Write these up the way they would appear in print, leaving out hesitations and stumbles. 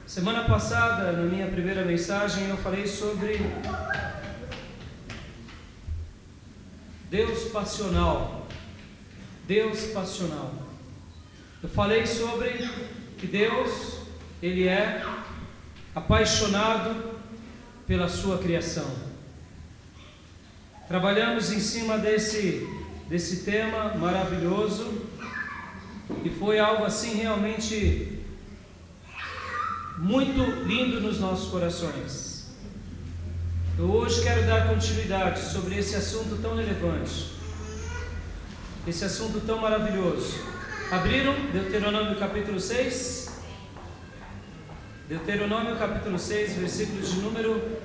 Semana passada, na minha primeira mensagem, eu falei sobre Deus passional. Deus passional. Eu falei sobre que Deus, Ele é apaixonado pela sua criação. Trabalhamos em cima desse tema maravilhoso e foi algo assim realmente muito lindo nos nossos corações. Eu hoje quero dar continuidade sobre esse assunto tão relevante, esse assunto tão maravilhoso. Abriram Deuteronômio capítulo 6? Deuteronômio capítulo 6, versículos de número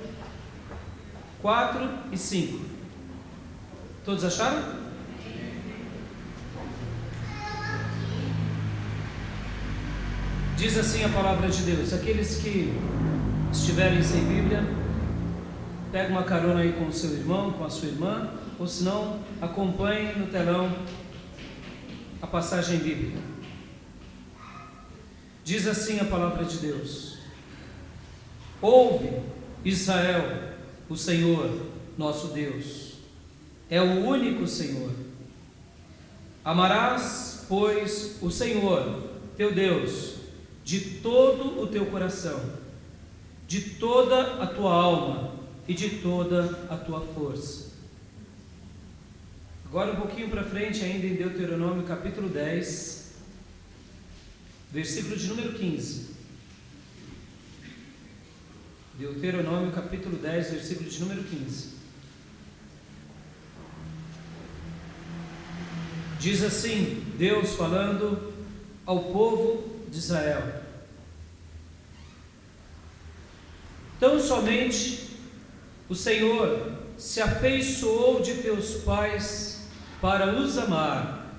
4 e 5. Todos acharam? Diz assim a palavra de Deus. Aqueles que estiverem sem Bíblia, pega uma carona aí com o seu irmão, com a sua irmã, ou se não, acompanhe no telão a passagem bíblica. Diz assim a palavra de Deus: Ouve, Israel, o Senhor, nosso Deus, é o único Senhor. Amarás, pois, o Senhor, teu Deus, de todo o teu coração, de toda a tua alma e de toda a tua força. Agora um pouquinho para frente, ainda em Deuteronômio capítulo 10, versículo de número 15. Deuteronômio capítulo 10, versículo de número 15. Diz assim, Deus falando ao povo de Israel: Tão somente o Senhor se afeiçoou de teus pais para os amar,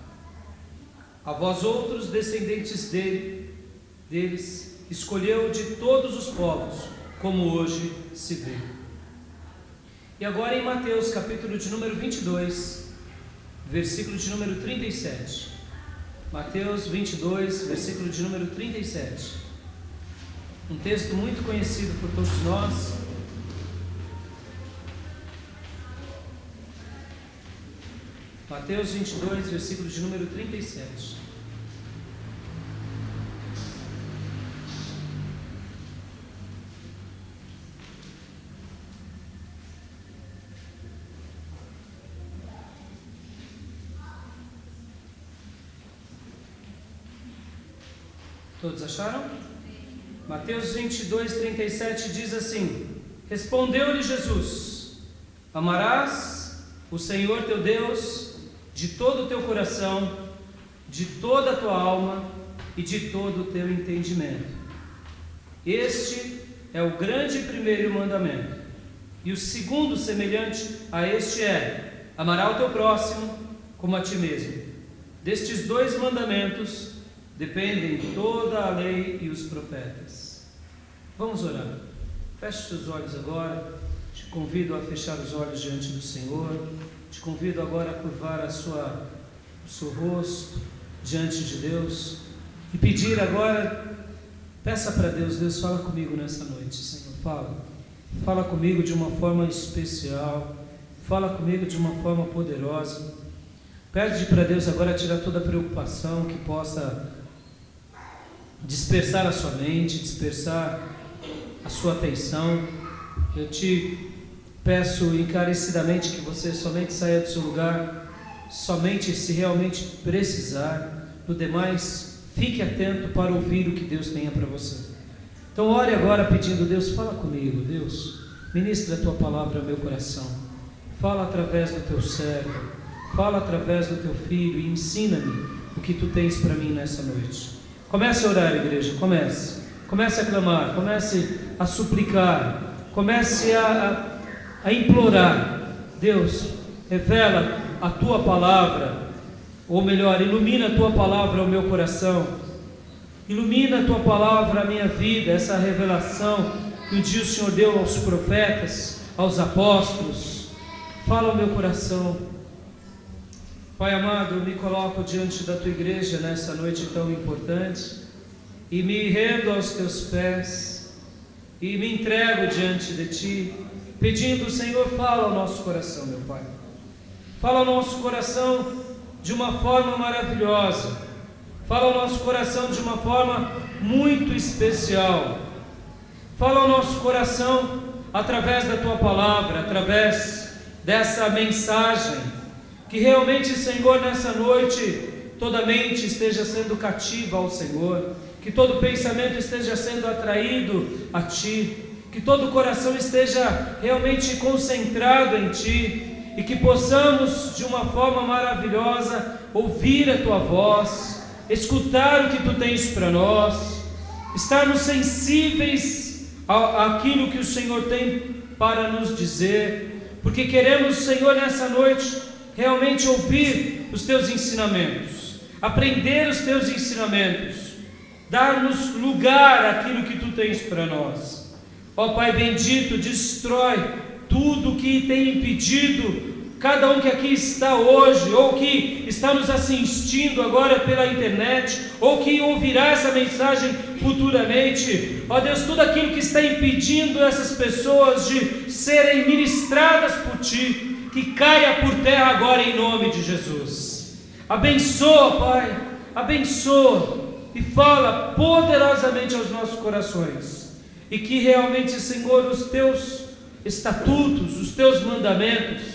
a vós outros descendentes deles, escolheu de todos os povos, como hoje se vê. E agora em Mateus capítulo de número 22, versículo de número 37. Mateus 22, versículo de número 37. Um texto muito conhecido por todos nós. Mateus 22, versículo de número 37. Todos acharam? Mateus 22, 37 diz assim: Respondeu-lhe Jesus: Amarás o Senhor teu Deus de todo o teu coração, de toda a tua alma e de todo o teu entendimento. Este é o grande e primeiro mandamento. E o segundo semelhante a este é: amará o teu próximo como a ti mesmo. Destes dois mandamentos dependem toda a lei e os profetas. Vamos orar. Feche seus olhos agora. Te convido a fechar os olhos diante do Senhor. Te convido agora a curvar o seu rosto diante de Deus e pedir agora, peça para Deus: Deus, fala comigo nessa noite, Senhor. Fala comigo de uma forma especial, fala comigo de uma forma poderosa. Pede para Deus agora tirar toda a preocupação que possa dispersar a sua mente, dispersar a sua atenção. Eu te peço encarecidamente que você somente saia do seu lugar, somente se realmente precisar. No demais, fique atento para ouvir o que Deus tenha para você. Então ore agora pedindo: Deus, fala comigo. Deus, ministra a tua palavra ao meu coração. Fala através do teu servo, fala através do teu filho e ensina-me o que tu tens para mim nessa noite. Comece a orar, igreja, comece a clamar, comece a suplicar, comece a implorar. Deus, revela a tua palavra, ou melhor, ilumina a tua palavra ao meu coração, ilumina a tua palavra a minha vida, essa revelação que um dia o Senhor deu aos profetas, aos apóstolos. Fala ao meu coração. Pai amado, eu me coloco diante da tua igreja nessa noite tão importante e me rendo aos teus pés. e me entrego diante de Ti, pedindo, Senhor, fala ao nosso coração, meu Pai. Fala ao nosso coração de uma forma maravilhosa. Fala ao nosso coração de uma forma muito especial. Fala ao nosso coração através da Tua palavra, através dessa mensagem, que realmente, Senhor, nessa noite, toda mente esteja sendo cativa ao Senhor, que todo pensamento esteja sendo atraído a Ti, que todo coração esteja realmente concentrado em Ti, e que possamos, de uma forma maravilhosa, ouvir a Tua voz, escutar o que Tu tens para nós, estarmos sensíveis àquilo que o Senhor tem para nos dizer, porque queremos, Senhor, nessa noite, realmente ouvir os Teus ensinamentos, aprender os Teus ensinamentos, dar-nos lugar àquilo que Tu tens para nós. Ó Pai bendito, destrói tudo que tem impedido cada um que aqui está hoje, ou que está nos assistindo agora pela internet, ou que ouvirá essa mensagem futuramente. Ó Deus, tudo aquilo que está impedindo essas pessoas de serem ministradas por Ti, que caia por terra agora em nome de Jesus. Abençoa, Pai, abençoa e fala poderosamente aos nossos corações, e que realmente, Senhor, os Teus estatutos, os Teus mandamentos,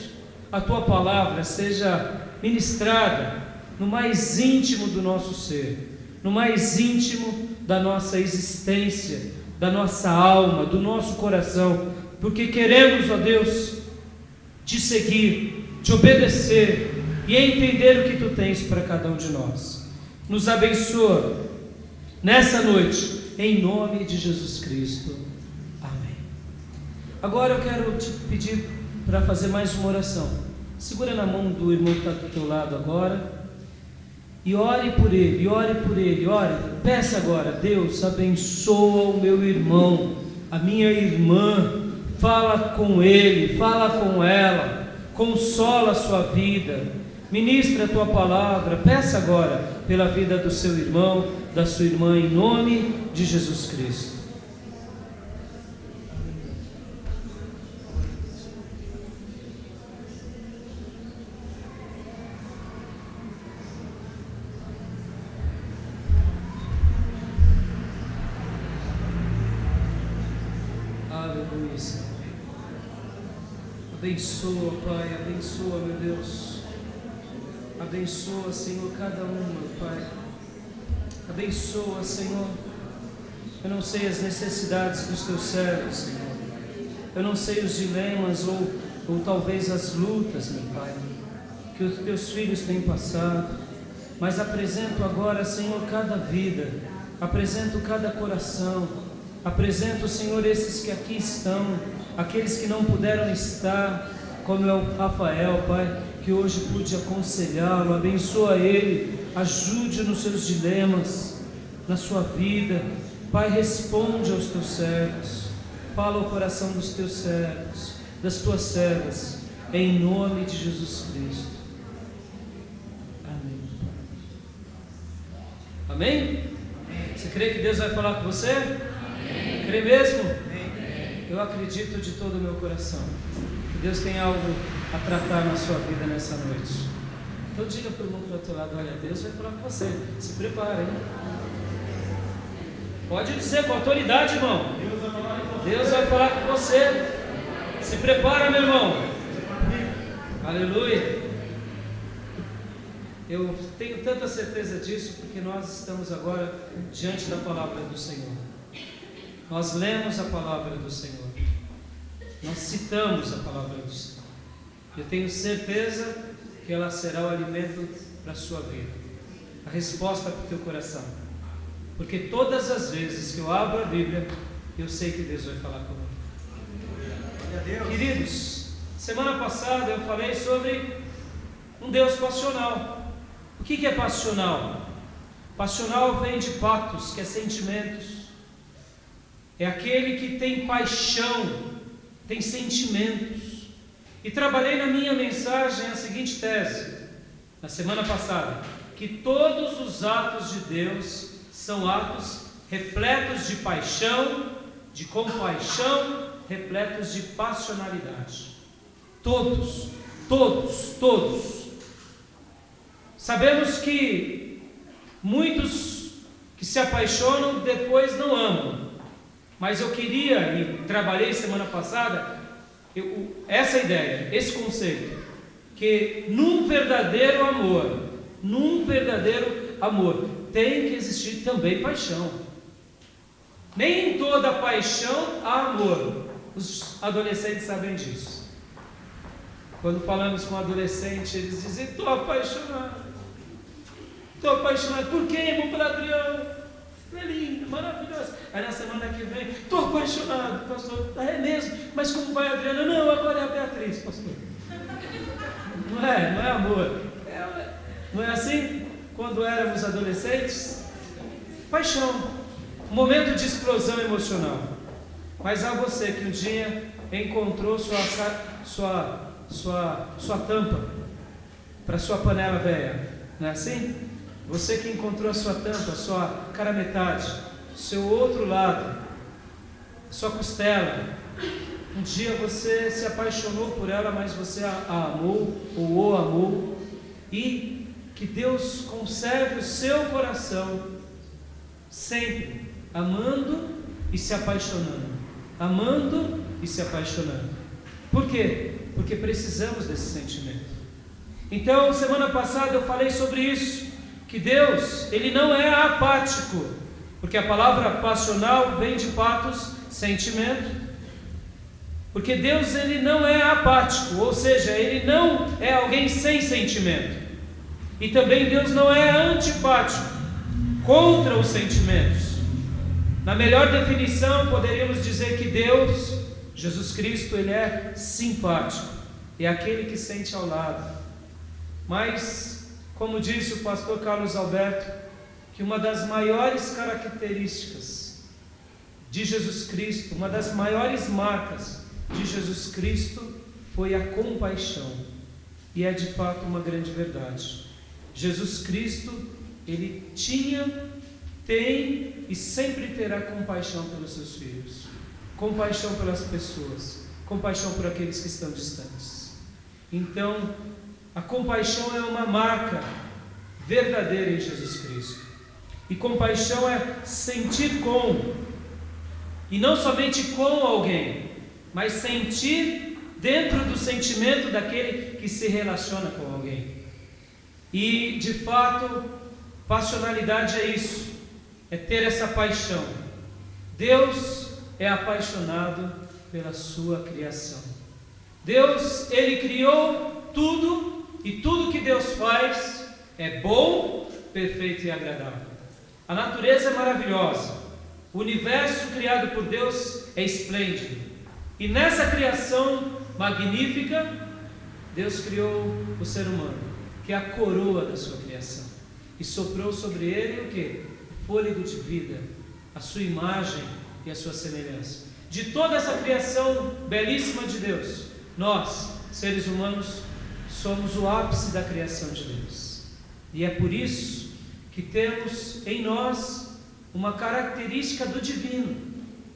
a Tua palavra seja ministrada no mais íntimo do nosso ser, no mais íntimo da nossa existência, da nossa alma, do nosso coração, porque queremos, ó Deus, Te seguir, Te obedecer e entender o que Tu tens para cada um de nós. Nos abençoa nessa noite, em nome de Jesus Cristo. Amém. Agora eu quero te pedir para fazer mais uma oração. Segura na mão do irmão que está do teu lado agora e ore por ele, ore por ele, ore. Peça agora: Deus, abençoa o meu irmão, a minha irmã. Fala com ele, fala com ela, consola a sua vida, ministra a Tua palavra. Peça agora pela vida do seu irmão, da sua irmã, em nome de Jesus Cristo. Aleluia, Senhor. Abençoa, Pai, abençoa, meu Deus. Abençoa, Senhor, cada um, meu Pai. Abençoa, Senhor. Eu não sei as necessidades dos Teus servos, Senhor. Eu não sei os dilemas ou talvez as lutas, meu Pai, que os Teus filhos têm passado. Mas apresento agora, Senhor, cada vida. Apresento cada coração. Apresento, Senhor, esses que aqui estão, aqueles que não puderam estar, como é o Rafael, Pai, que hoje pude aconselhá-lo. Abençoa ele, ajude nos seus dilemas, na sua vida. Pai, responde aos Teus servos, fala ao coração dos Teus servos, das Tuas servas, em nome de Jesus Cristo. Amém. Amém? Você crê que Deus vai falar com você? Amém. Crê mesmo? Amém. Eu acredito de todo o meu coração que Deus tem algo a tratar na sua vida nessa noite. Então diga para o irmão do outro lado: olha, Deus vai falar com você. Se prepara, hein? Pode dizer com autoridade, irmão. Deus vai falar com você. Se prepara, meu irmão. Aleluia. Eu tenho tanta certeza disso porque nós estamos agora diante da palavra do Senhor. Nós lemos a palavra do Senhor. Nós citamos a palavra do Senhor. Eu tenho certeza que ela será o alimento para a sua vida, a resposta para o teu coração. Porque todas as vezes que eu abro a Bíblia, eu sei que Deus vai falar comigo. Queridos, semana passada eu falei sobre um Deus passional. O que é passional? Passional vem de patos, que é sentimentos. É aquele que tem paixão, tem sentimentos. E trabalhei na minha mensagem a seguinte tese, na semana passada: que todos os atos de Deus são atos repletos de paixão, de compaixão, repletos de passionalidade. Todos, todos, todos. Sabemos que muitos que se apaixonam depois não amam. Mas eu queria, e trabalhei semana passada, essa ideia, esse conceito, que num verdadeiro amor, tem que existir também paixão. Nem em toda paixão há amor. Os adolescentes sabem disso. Quando falamos com um adolescente, eles dizem: estou apaixonado. Por quê, irmão? Pela Adriana. É linda, maravilhosa. Aí na semana que vem, estou apaixonado, pastor. É mesmo? Mas como vai a Adriana? Não, agora é a Beatriz, pastor. Não é amor. Não é assim? Quando éramos adolescentes? Paixão. Um momento de explosão emocional. Mas há você que um dia encontrou sua tampa para sua panela velha. Não é assim? Você que encontrou a sua tampa, a sua cara metade, seu outro lado, sua costela. Um dia você se apaixonou por ela, mas você a amou ou o amou. E que Deus conserve o seu coração sempre amando e se apaixonando. Amando e se apaixonando. Por quê? Porque precisamos desse sentimento. Então, semana passada eu falei sobre isso. Que Deus, Ele não é apático, porque a palavra passional vem de patos, sentimento. Porque Deus, Ele não é apático, ou seja, Ele não é alguém sem sentimento. E também Deus não é antipático, contra os sentimentos. Na melhor definição, poderíamos dizer que Deus, Jesus Cristo, Ele é simpático, é aquele que sente ao lado. Mas, como disse o pastor Carlos Alberto, que uma das maiores características de Jesus Cristo, uma das maiores marcas de Jesus Cristo foi a compaixão. E é de fato uma grande verdade. Jesus Cristo, Ele tinha, tem e sempre terá compaixão pelos seus filhos, compaixão pelas pessoas, compaixão por aqueles que estão distantes. Então, a compaixão é uma marca verdadeira em Jesus Cristo. E compaixão é sentir com, e não somente com alguém, mas sentir dentro do sentimento daquele que se relaciona com alguém. E de fato, passionalidade é isso, é ter essa paixão. Deus é apaixonado pela sua criação. Deus, Ele criou tudo, e tudo que Deus faz é bom, perfeito e agradável. A natureza é maravilhosa, o universo criado por Deus é esplêndido, e nessa criação magnífica, Deus criou o ser humano, que é a coroa da sua criação, e soprou sobre ele o quê? O fôlego de vida, a sua imagem e a sua semelhança. De toda essa criação belíssima de Deus, nós, seres humanos, somos o ápice da criação de Deus. E é por isso que temos em nós uma característica do divino,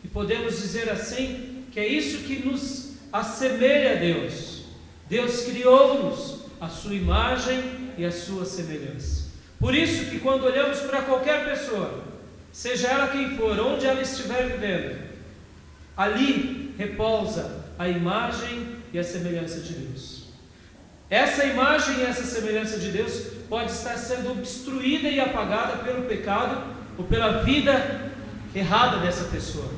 e podemos dizer assim, que é isso que nos assemelha a Deus. Deus criou-nos a sua imagem e a sua semelhança. Por isso que quando olhamos para qualquer pessoa, seja ela quem for, onde ela estiver vivendo, ali repousa a imagem e a semelhança de Deus. Essa imagem e essa semelhança de Deus pode estar sendo obstruída e apagada pelo pecado ou pela vida errada dessa pessoa.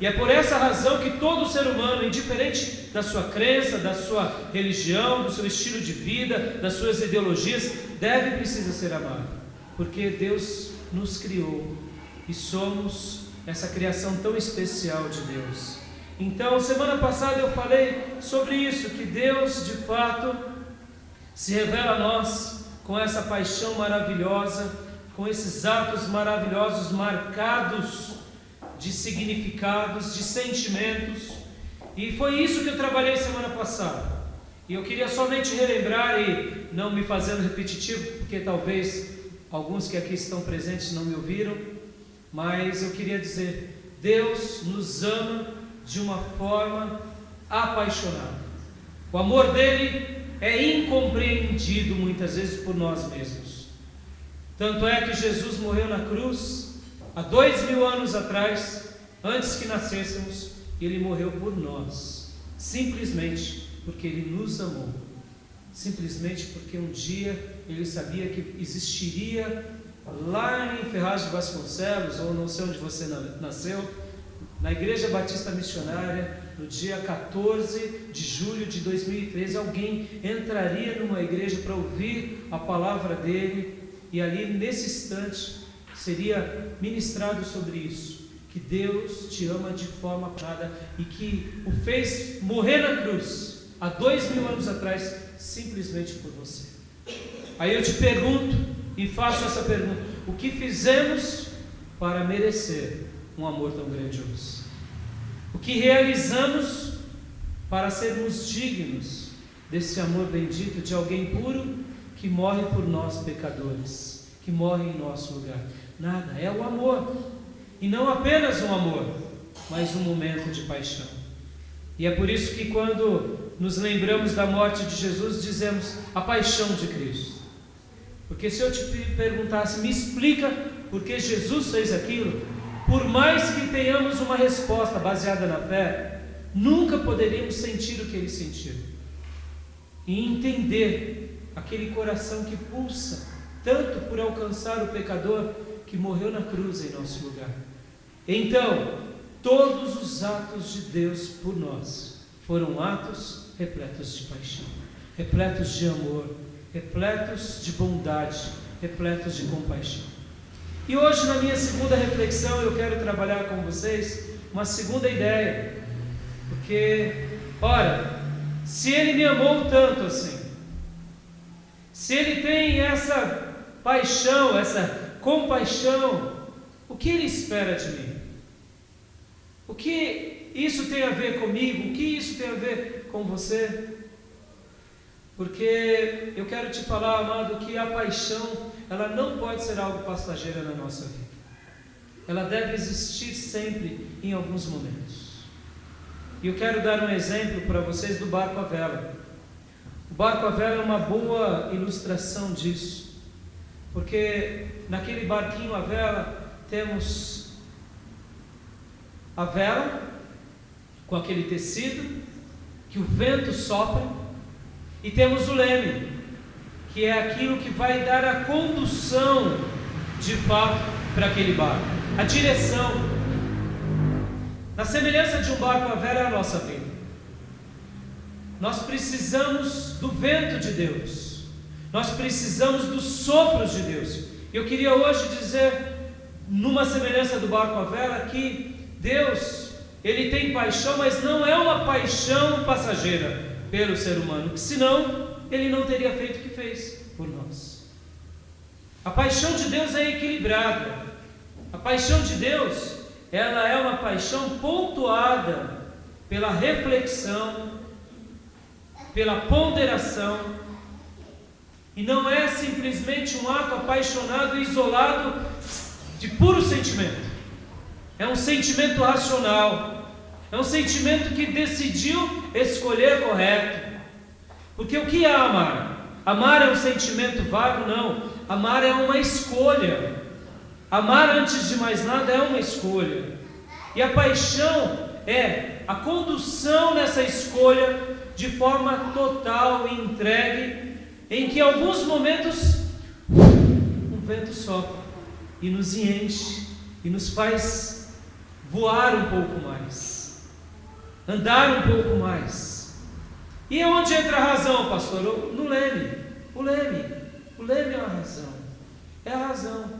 E é por essa razão que todo ser humano, indiferente da sua crença, da sua religião, do seu estilo de vida, das suas ideologias, deve e precisa ser amado, porque Deus nos criou e somos essa criação tão especial de Deus. Então, semana passada eu falei sobre isso, que Deus de fato se revela a nós com essa paixão maravilhosa, com esses atos maravilhosos marcados de significados, de sentimentos. E foi isso que eu trabalhei semana passada. E eu queria somente relembrar, e não me fazendo repetitivo, porque talvez alguns que aqui estão presentes não me ouviram, mas eu queria dizer, Deus nos ama de uma forma apaixonada. O amor dele é incompreendido muitas vezes por nós mesmos. Tanto é que Jesus morreu na cruz há 2000 anos atrás, antes que nascêssemos, ele morreu por nós, simplesmente porque ele nos amou, simplesmente porque um dia ele sabia que existiria lá em Ferraz de Vasconcelos, ou não sei onde você nasceu, na Igreja Batista Missionária, no dia 14 de julho de 2013, alguém entraria numa igreja para ouvir a palavra dele, e ali nesse instante seria ministrado sobre isso, que Deus te ama de forma apaixonada e que o fez morrer na cruz há 2000 anos atrás, simplesmente por você. Aí eu te pergunto e faço essa pergunta: o que fizemos para merecer um amor tão grandioso? O que realizamos para sermos dignos desse amor bendito de alguém puro que morre por nós pecadores, que morre em nosso lugar? Nada, é o amor. E não apenas um amor, mas um momento de paixão. E é por isso que quando nos lembramos da morte de Jesus, dizemos a paixão de Cristo. Porque se eu te perguntasse, me explica por que Jesus fez aquilo, por mais que tenhamos uma resposta baseada na fé, nunca poderíamos sentir o que ele sentiu. E entender aquele coração que pulsa tanto por alcançar o pecador que morreu na cruz em nosso lugar. Então, todos os atos de Deus por nós foram atos repletos de paixão, repletos de amor, repletos de bondade, repletos de compaixão. E hoje, na minha segunda reflexão, eu quero trabalhar com vocês uma segunda ideia, porque, ora, se ele me amou tanto assim, se ele tem essa paixão, essa compaixão, o que ele espera de mim? O que isso tem a ver comigo? O que isso tem a ver com você? Porque eu quero te falar, amado, que a paixão, ela não pode ser algo passageiro na nossa vida. Ela deve existir sempre em alguns momentos. E eu quero dar um exemplo para vocês do barco à vela. O barco à vela é uma boa ilustração disso. Porque naquele barquinho à vela temos a vela com aquele tecido que o vento sopra, e temos o leme, que é aquilo que vai dar a condução de fato para aquele barco, a direção. Na semelhança de um barco à vela é a nossa vida. Nós precisamos do vento de Deus, nós precisamos dos sopros de Deus. Eu queria hoje dizer, numa semelhança do barco à vela, que Deus, ele tem paixão, mas não é uma paixão passageira pelo ser humano, que senão ele não teria feito o que fez por nós. A paixão de Deus é equilibrada. A paixão de Deus, ela é uma paixão pontuada pela reflexão, pela ponderação, e não é simplesmente um ato apaixonado e isolado de puro sentimento. É um sentimento racional, é um sentimento que decidiu escolher correto. Porque o que é amar? Amar é um sentimento vago? Não. Amar é uma escolha. Amar, antes de mais nada, é uma escolha. E a paixão é a condução nessa escolha de forma total e entregue, em que em alguns momentos um vento sopra e nos enche e nos faz voar um pouco mais, andar um pouco mais. E onde entra a razão, pastor? No leme. O leme é a razão. É a razão.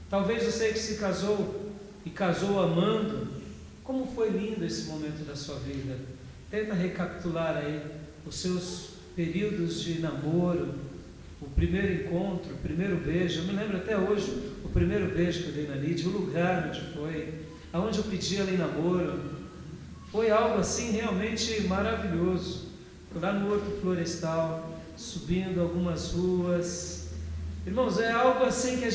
Talvez você que se casou e casou amando, como foi lindo esse momento da sua vida. Tenta recapitular aí os seus períodos de namoro, o primeiro encontro, o primeiro beijo. Eu me lembro até hoje o primeiro beijo que eu dei na Lídia, o lugar onde foi, aonde eu pedi ela em namoro. Foi algo assim realmente maravilhoso. Lá no Horto Florestal, subindo algumas ruas. Irmãos, é algo assim que a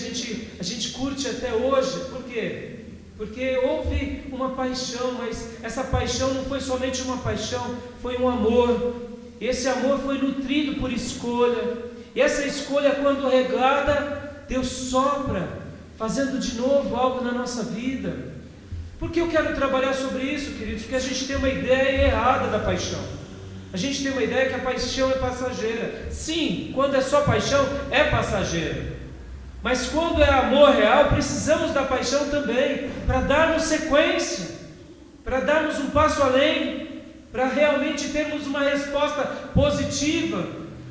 gente curte até hoje. Por quê? Porque houve uma paixão, mas essa paixão não foi somente uma paixão, foi um amor. Esse amor foi nutrido por escolha. E essa escolha, quando regada, Deus sopra, fazendo de novo algo na nossa vida. Por que eu quero trabalhar sobre isso, queridos? Porque a gente tem uma ideia errada da paixão. A gente tem uma ideia que a paixão é passageira. Sim, quando é só paixão, é passageira. Mas quando é amor real, precisamos da paixão também, para darmos sequência, para darmos um passo além, para realmente termos uma resposta positiva,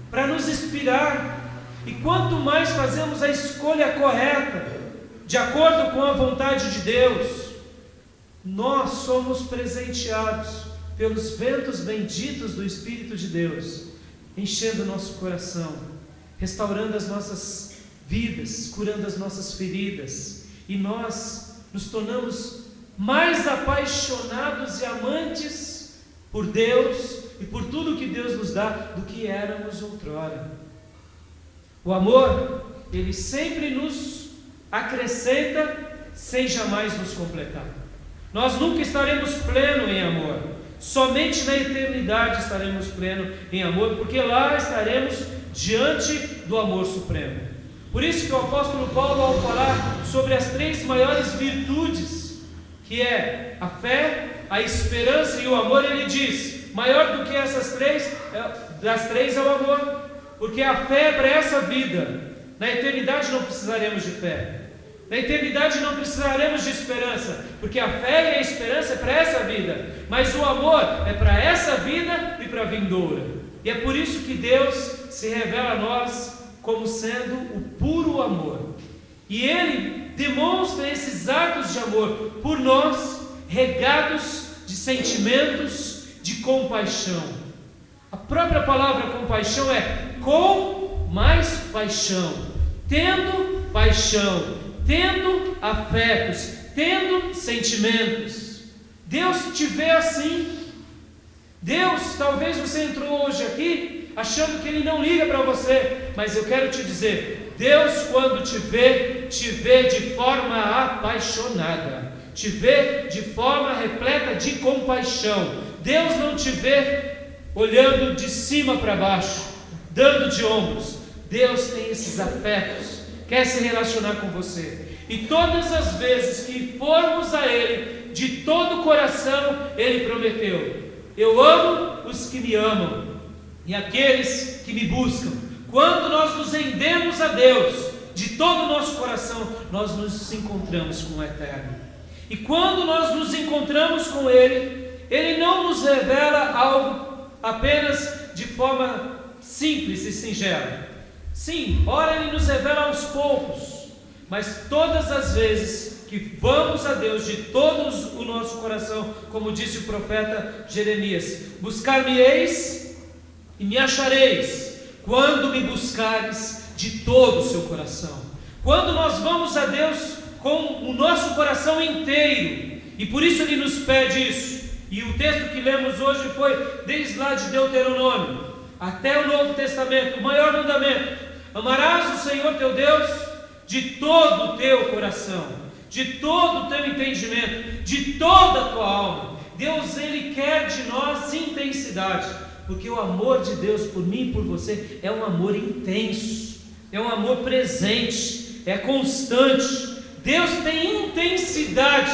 para nos inspirar. E quanto mais fazemos a escolha correta, de acordo com a vontade de Deus, nós somos presenteados pelos ventos benditos do Espírito de Deus, enchendo o nosso coração, restaurando as nossas vidas, curando as nossas feridas, e nós nos tornamos mais apaixonados e amantes por Deus e por tudo que Deus nos dá do que éramos outrora. O amor, ele sempre nos acrescenta sem jamais nos completar. Nós nunca estaremos plenos em amor, somente na eternidade estaremos plenos em amor, porque lá estaremos diante do amor supremo. Por isso que o apóstolo Paulo, ao falar sobre as 3 maiores virtudes, que é a fé, a esperança e o amor, ele diz, maior do que essas 3, das 3 é o amor, porque a fé é para essa vida. Na eternidade não precisaremos de fé, na eternidade não precisaremos de esperança, porque a fé e a esperança é para essa vida, mas o amor é para essa vida e para a vindoura. E é por isso que Deus se revela a nós como sendo o puro amor, e Ele demonstra esses atos de amor por nós, regados de sentimentos de compaixão. A própria palavra compaixão é com mais paixão, tendo paixão, tendo afetos, tendo sentimentos. Deus te vê assim. Deus, talvez você entrou hoje aqui achando que Ele não liga para você, mas eu quero te dizer, Deus, quando te vê de forma apaixonada, te vê de forma repleta de compaixão. Deus não te vê olhando de cima para baixo, dando de ombros. Deus tem esses afetos, quer se relacionar com você, e todas as vezes que formos a Ele de todo o coração, Ele prometeu: eu amo os que me amam e aqueles que me buscam. Quando nós nos rendemos a Deus de todo o nosso coração, nós nos encontramos com o Eterno. E quando nós nos encontramos com Ele, Ele não nos revela algo apenas de forma simples e singela. Sim, ora Ele nos revela aos poucos, mas todas as vezes que vamos a Deus de todo o nosso coração, como disse o profeta Jeremias: buscar-me-eis e me achareis, quando me buscares de todo o seu coração. Quando nós vamos a Deus com o nosso coração inteiro, e por isso Ele nos pede isso. E o texto que lemos hoje foi desde lá de Deuteronômio até o Novo Testamento, o maior mandamento: amarás o Senhor teu Deus de todo o teu coração, de todo o teu entendimento, de toda a tua alma. Deus, Ele quer de nós intensidade, porque o amor de Deus por mim e por você é um amor intenso, é um amor presente, é constante. Deus tem intensidade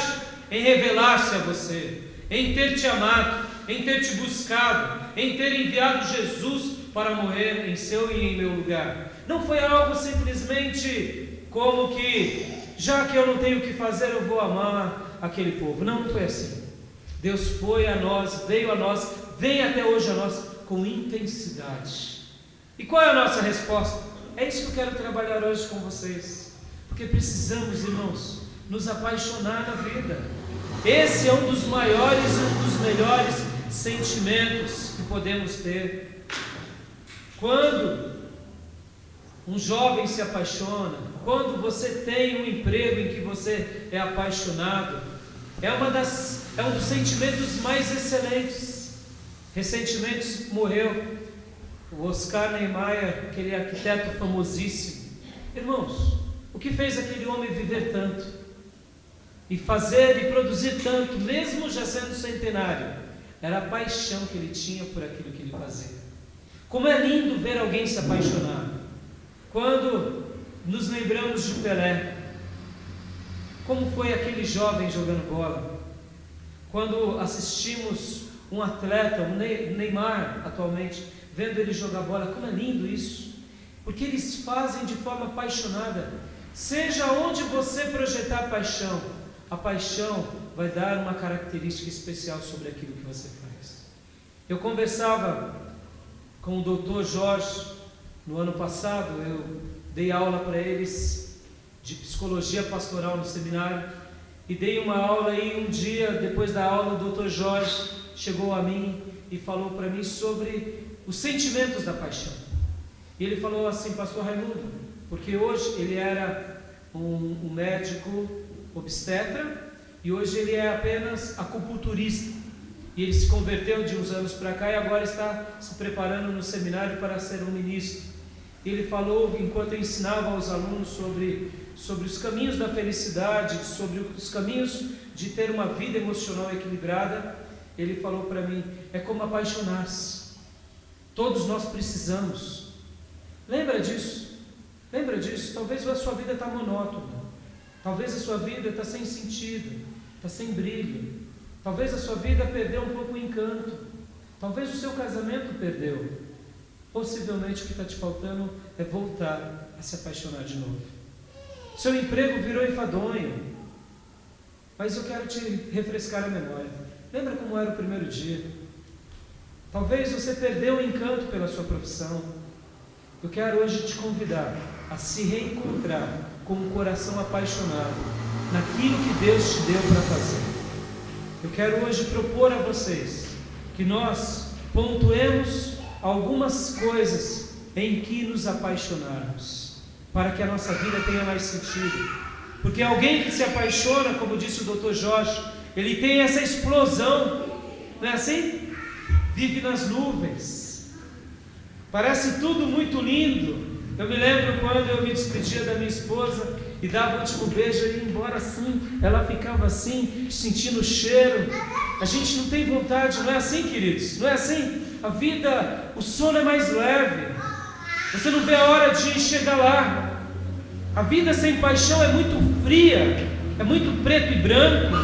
em revelar-se a você, em ter te amado, em ter te buscado, em ter enviado Jesus para morrer em seu e em meu lugar. Não foi algo simplesmente como que, já que eu não tenho o que fazer, eu vou amar aquele povo. Não, não foi assim. Deus foi a nós, veio a nós, vem até hoje a nós com intensidade. E qual é a nossa resposta? É isso que eu quero trabalhar hoje com vocês, porque precisamos, irmãos, nos apaixonar na vida. Esse é um dos maiores e um dos melhores sentimentos que podemos ter. Quando um jovem se apaixona, quando você tem um emprego em que você é apaixonado, é um dos sentimentos mais excelentes. Recentemente morreu o Oscar Niemeyer, aquele arquiteto famosíssimo. Irmãos, o que fez aquele homem viver tanto? e fazer e produzir tanto, mesmo já sendo centenário, era a paixão que ele tinha por aquilo que ele fazia. Como é lindo ver alguém se apaixonar. Quando nos lembramos de Pelé, como foi aquele jovem jogando bola? Quando assistimos um atleta, o Neymar atualmente, vendo ele jogar bola, como é lindo isso, porque eles fazem de forma apaixonada. Seja onde você projetar paixão, a paixão vai dar uma característica especial sobre aquilo que você faz. Eu conversava com o Dr. Jorge no ano passado, eu dei aula para eles de psicologia pastoral no seminário, e dei uma aula e um dia, depois da aula, o Dr. Jorge chegou a mim e falou para mim sobre os sentimentos da paixão. E ele falou assim: pastor Raimundo, porque hoje ele era um médico obstetra e hoje ele é apenas acupunturista, e ele se converteu de uns anos para cá e agora está se preparando no seminário para ser um ministro. Ele falou, enquanto eu ensinava aos alunos sobre os caminhos da felicidade, sobre os caminhos de ter uma vida emocional equilibrada, ele falou para mim: é como apaixonar-se. Todos nós precisamos. Lembra disso? Lembra disso? Talvez a sua vida está monótona. Talvez a sua vida está sem sentido, está sem brilho. Talvez a sua vida perdeu um pouco o encanto. Talvez o seu casamento perdeu. Possivelmente o que está te faltando é voltar a se apaixonar de novo. Seu emprego virou enfadonho, mas eu quero te refrescar a memória. Lembra como era o primeiro dia? Talvez você perdeu o encanto pela sua profissão. Eu quero hoje te convidar a se reencontrar com um coração apaixonado naquilo que Deus te deu para fazer. Eu quero hoje propor a vocês que nós pontuemos algumas coisas em que nos apaixonarmos, para que a nossa vida tenha mais sentido. Porque alguém que se apaixona, como disse o Dr. Jorge, ele tem essa explosão, não é assim? Vive nas nuvens, parece tudo muito lindo. Eu me lembro quando eu me despedia da minha esposa e dava o último beijo e ia embora assim, ela ficava assim, sentindo o cheiro. A gente não tem vontade, não é assim, queridos? Não é assim? A vida, o sono é mais leve, você não vê a hora de chegar lá. A vida sem paixão é muito fria, é muito preto e branco,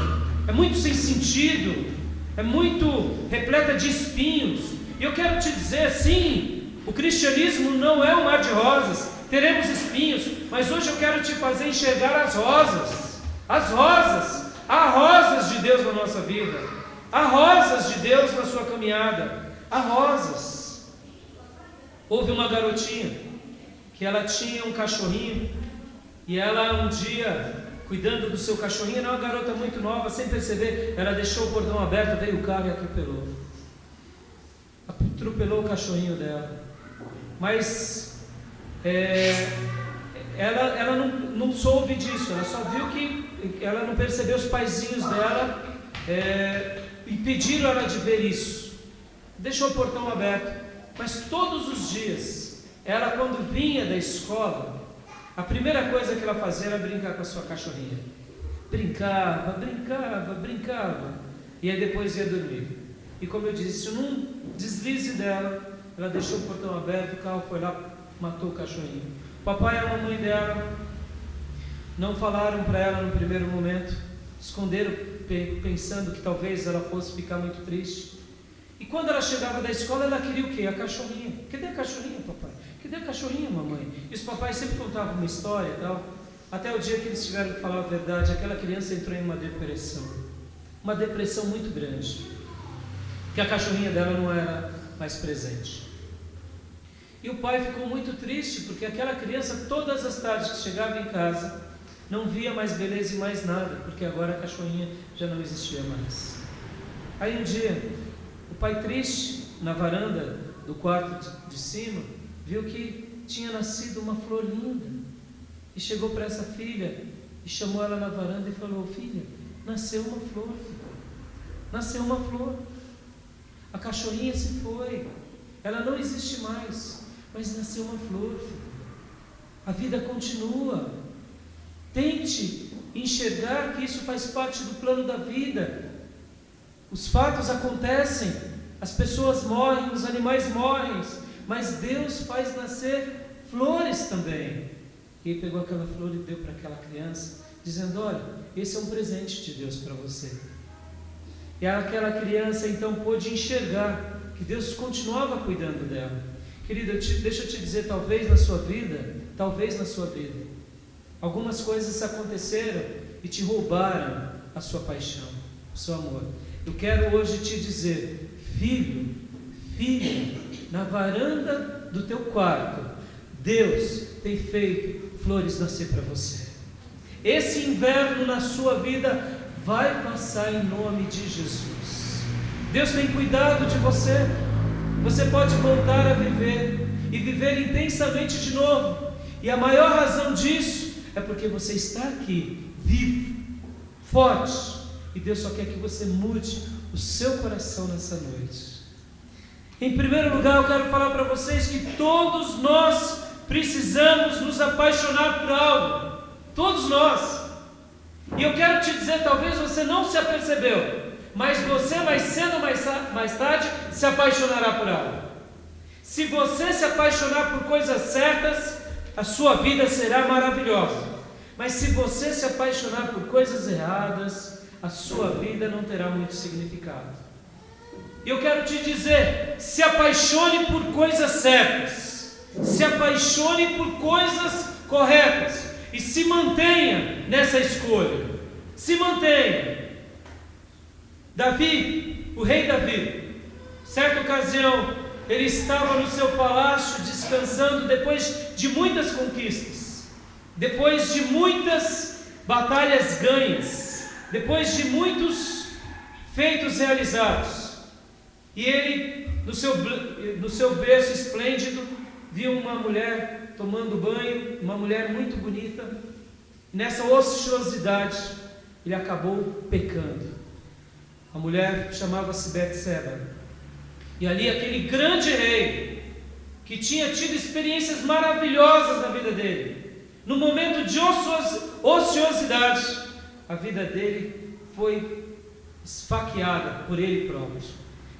é muito sem sentido, é muito repleta de espinhos. E eu quero te dizer, sim, o cristianismo não é um mar de rosas, teremos espinhos, mas hoje eu quero te fazer enxergar as rosas. As rosas, há rosas de Deus na nossa vida, há rosas de Deus na sua caminhada, há rosas. Houve uma garotinha que ela tinha um cachorrinho, e ela um dia, cuidando do seu cachorrinho, era uma garota muito nova, sem perceber, ela deixou o portão aberto, veio o carro e atropelou o cachorrinho dela. Mas ela não soube disso, ela só viu que ela não percebeu, os paizinhos dela impediram ela de ver isso, deixou o portão aberto. Mas todos os dias, ela quando vinha da escola, a primeira coisa que ela fazia era brincar com a sua cachorrinha. Brincava, e aí depois ia dormir. E como eu disse, num deslize dela, ela deixou o portão aberto, o carro foi lá, matou o cachorrinho. O papai e a mamãe dela não falaram para ela no primeiro momento, esconderam, pensando que talvez ela fosse ficar muito triste. E quando ela chegava da escola, ela queria o quê? A cachorrinha. Cadê a cachorrinha, papai? Cadê a cachorrinha, mamãe? E os papais sempre contavam uma história e tal, até o dia que eles tiveram que falar a verdade. Aquela criança entrou em uma depressão muito grande, que a cachorrinha dela não era mais presente. E o pai ficou muito triste, porque aquela criança, todas as tardes que chegava em casa, não via mais beleza e mais nada, porque agora a cachorrinha já não existia mais. Aí um dia, o pai triste, na varanda do quarto de cima, viu que tinha nascido uma flor linda, e chegou para essa filha, e chamou ela na varanda e falou: filha, nasceu uma flor, filha. Nasceu uma flor. A cachorrinha se foi, ela não existe mais, mas nasceu uma flor, filha. A vida continua. Tente enxergar que isso faz parte do plano da vida. Os fatos acontecem, as pessoas morrem, os animais morrem, mas Deus faz nascer flores também. E ele pegou aquela flor e deu para aquela criança, dizendo: olha, esse é um presente de Deus para você. E aquela criança então pôde enxergar que Deus continuava cuidando dela. Querida, deixa eu te dizer, talvez na sua vida, algumas coisas aconteceram e te roubaram a sua paixão, o seu amor. Eu quero hoje te dizer: filho, filha, na varanda do teu quarto, Deus tem feito flores nascer para você. Esse inverno na sua vida vai passar em nome de Jesus. Deus tem cuidado de você. Você pode voltar a viver e viver intensamente de novo. E a maior razão disso é porque você está aqui, vivo, forte. E Deus só quer que você mude o seu coração nessa noite. Em primeiro lugar, eu quero falar para vocês que todos nós precisamos nos apaixonar por algo. Todos nós. E eu quero te dizer, talvez você não se apercebeu, mas você mais cedo ou mais tarde se apaixonará por algo. Se você se apaixonar por coisas certas, a sua vida será maravilhosa. Mas se você se apaixonar por coisas erradas, a sua vida não terá muito significado. E eu quero te dizer, se apaixone por coisas certas, se apaixone por coisas corretas, e se mantenha nessa escolha. Se mantenha. Davi, o rei Davi, certa ocasião, ele estava no seu palácio descansando depois de muitas conquistas, depois de muitas batalhas ganhas, depois de muitos feitos realizados. E ele, no seu berço esplêndido, viu uma mulher tomando banho, uma mulher muito bonita. Nessa ociosidade, ele acabou pecando. A mulher chamava-se Betseba. E ali aquele grande rei, que tinha tido experiências maravilhosas na vida dele, no momento de ociosidade, a vida dele foi esfaqueada por ele próprio.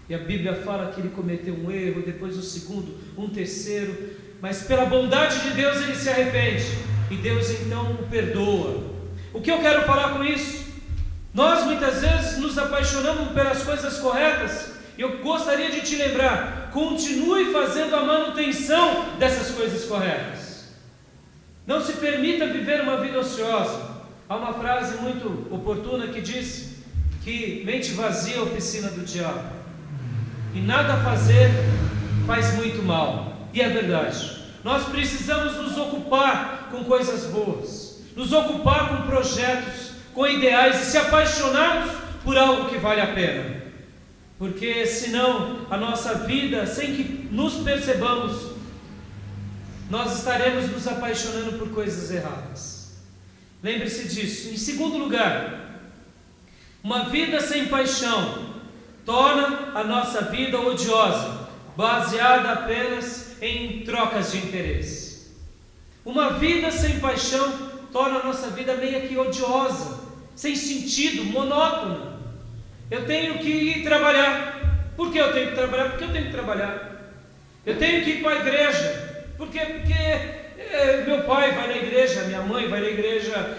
E a Bíblia fala que ele cometeu um erro, depois o segundo, um terceiro, mas pela bondade de Deus ele se arrepende, e Deus então o perdoa. O que eu quero falar com isso? Nós muitas vezes nos apaixonamos pelas coisas corretas, e eu gostaria de te lembrar: continue fazendo a manutenção dessas coisas corretas. Não se permita viver uma vida ociosa. Há uma frase muito oportuna que diz que mente vazia é a oficina do diabo, e nada a fazer faz muito mal. E é verdade. Nós precisamos nos ocupar com coisas boas, nos ocupar com projetos, com ideais, e se apaixonarmos por algo que vale a pena. Porque senão a nossa vida, sem que nos percebamos, nós estaremos nos apaixonando por coisas erradas. Lembre-se disso. Em segundo lugar, uma vida sem paixão torna a nossa vida odiosa, baseada apenas em trocas de interesse. Uma vida sem paixão torna a nossa vida meio que odiosa, sem sentido, monótona. Eu tenho que ir trabalhar. Por que eu tenho que trabalhar? Porque eu tenho que trabalhar. Eu tenho que ir para a igreja. Por quê? Porque meu pai vai na igreja, minha mãe vai na igreja,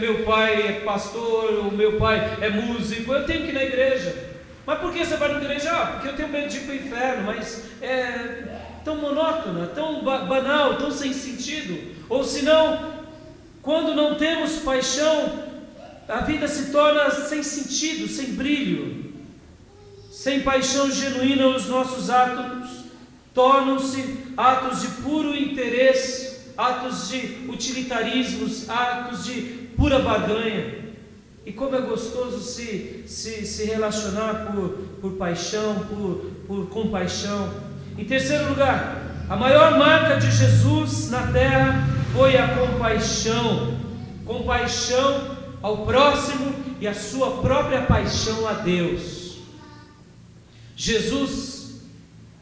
meu pai é pastor, o meu pai é músico, eu tenho que ir na igreja. Mas por que você vai na igreja? Porque eu tenho medo de ir para o inferno. Mas é tão monótona, tão banal, tão sem sentido. Ou senão, quando não temos paixão, a vida se torna sem sentido, sem brilho. Sem paixão genuína, os nossos atos tornam-se atos de puro interesse, atos de utilitarismos, atos de pura barganha. E como é gostoso se relacionar por paixão, por compaixão. Em terceiro lugar, a maior marca de Jesus na terra foi a compaixão. Compaixão ao próximo e a sua própria paixão a Deus. Jesus,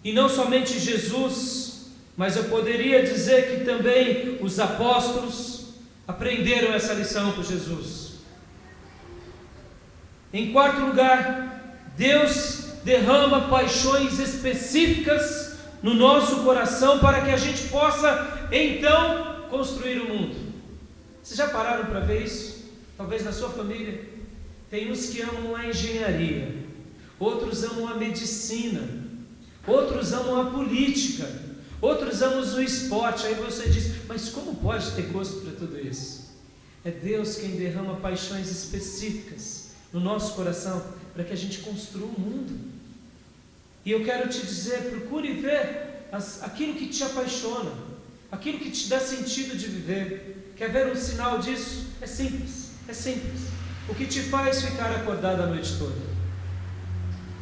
e não somente Jesus, mas eu poderia dizer que também os apóstolos aprenderam essa lição com Jesus. Em quarto lugar, Deus derrama paixões específicas no nosso coração para que a gente possa então construir o mundo. Vocês já pararam para ver isso? Talvez na sua família. Tem uns que amam a engenharia, outros amam a medicina, outros amam a política, outros amam o esporte. Aí você diz, mas como pode ter gosto para tudo isso? É Deus quem derrama paixões específicas no nosso coração para que a gente construa o mundo. E eu quero te dizer, procure ver aquilo que te apaixona, aquilo que te dá sentido de viver. Quer ver um sinal disso? É simples, é simples. O que te faz ficar acordado a noite toda?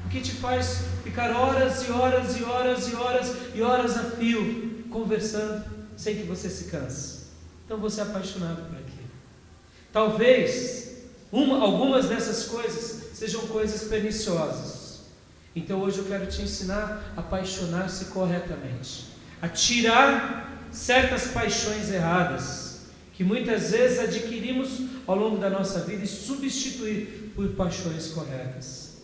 O que te faz ficar horas e horas e horas e horas e horas a fio conversando sem que você se canse? Então você é apaixonado por aquilo. Talvez algumas dessas coisas sejam coisas perniciosas. Então hoje eu quero te ensinar a apaixonar-se corretamente, a tirar certas paixões erradas que muitas vezes adquirimos ao longo da nossa vida e substituir por paixões corretas.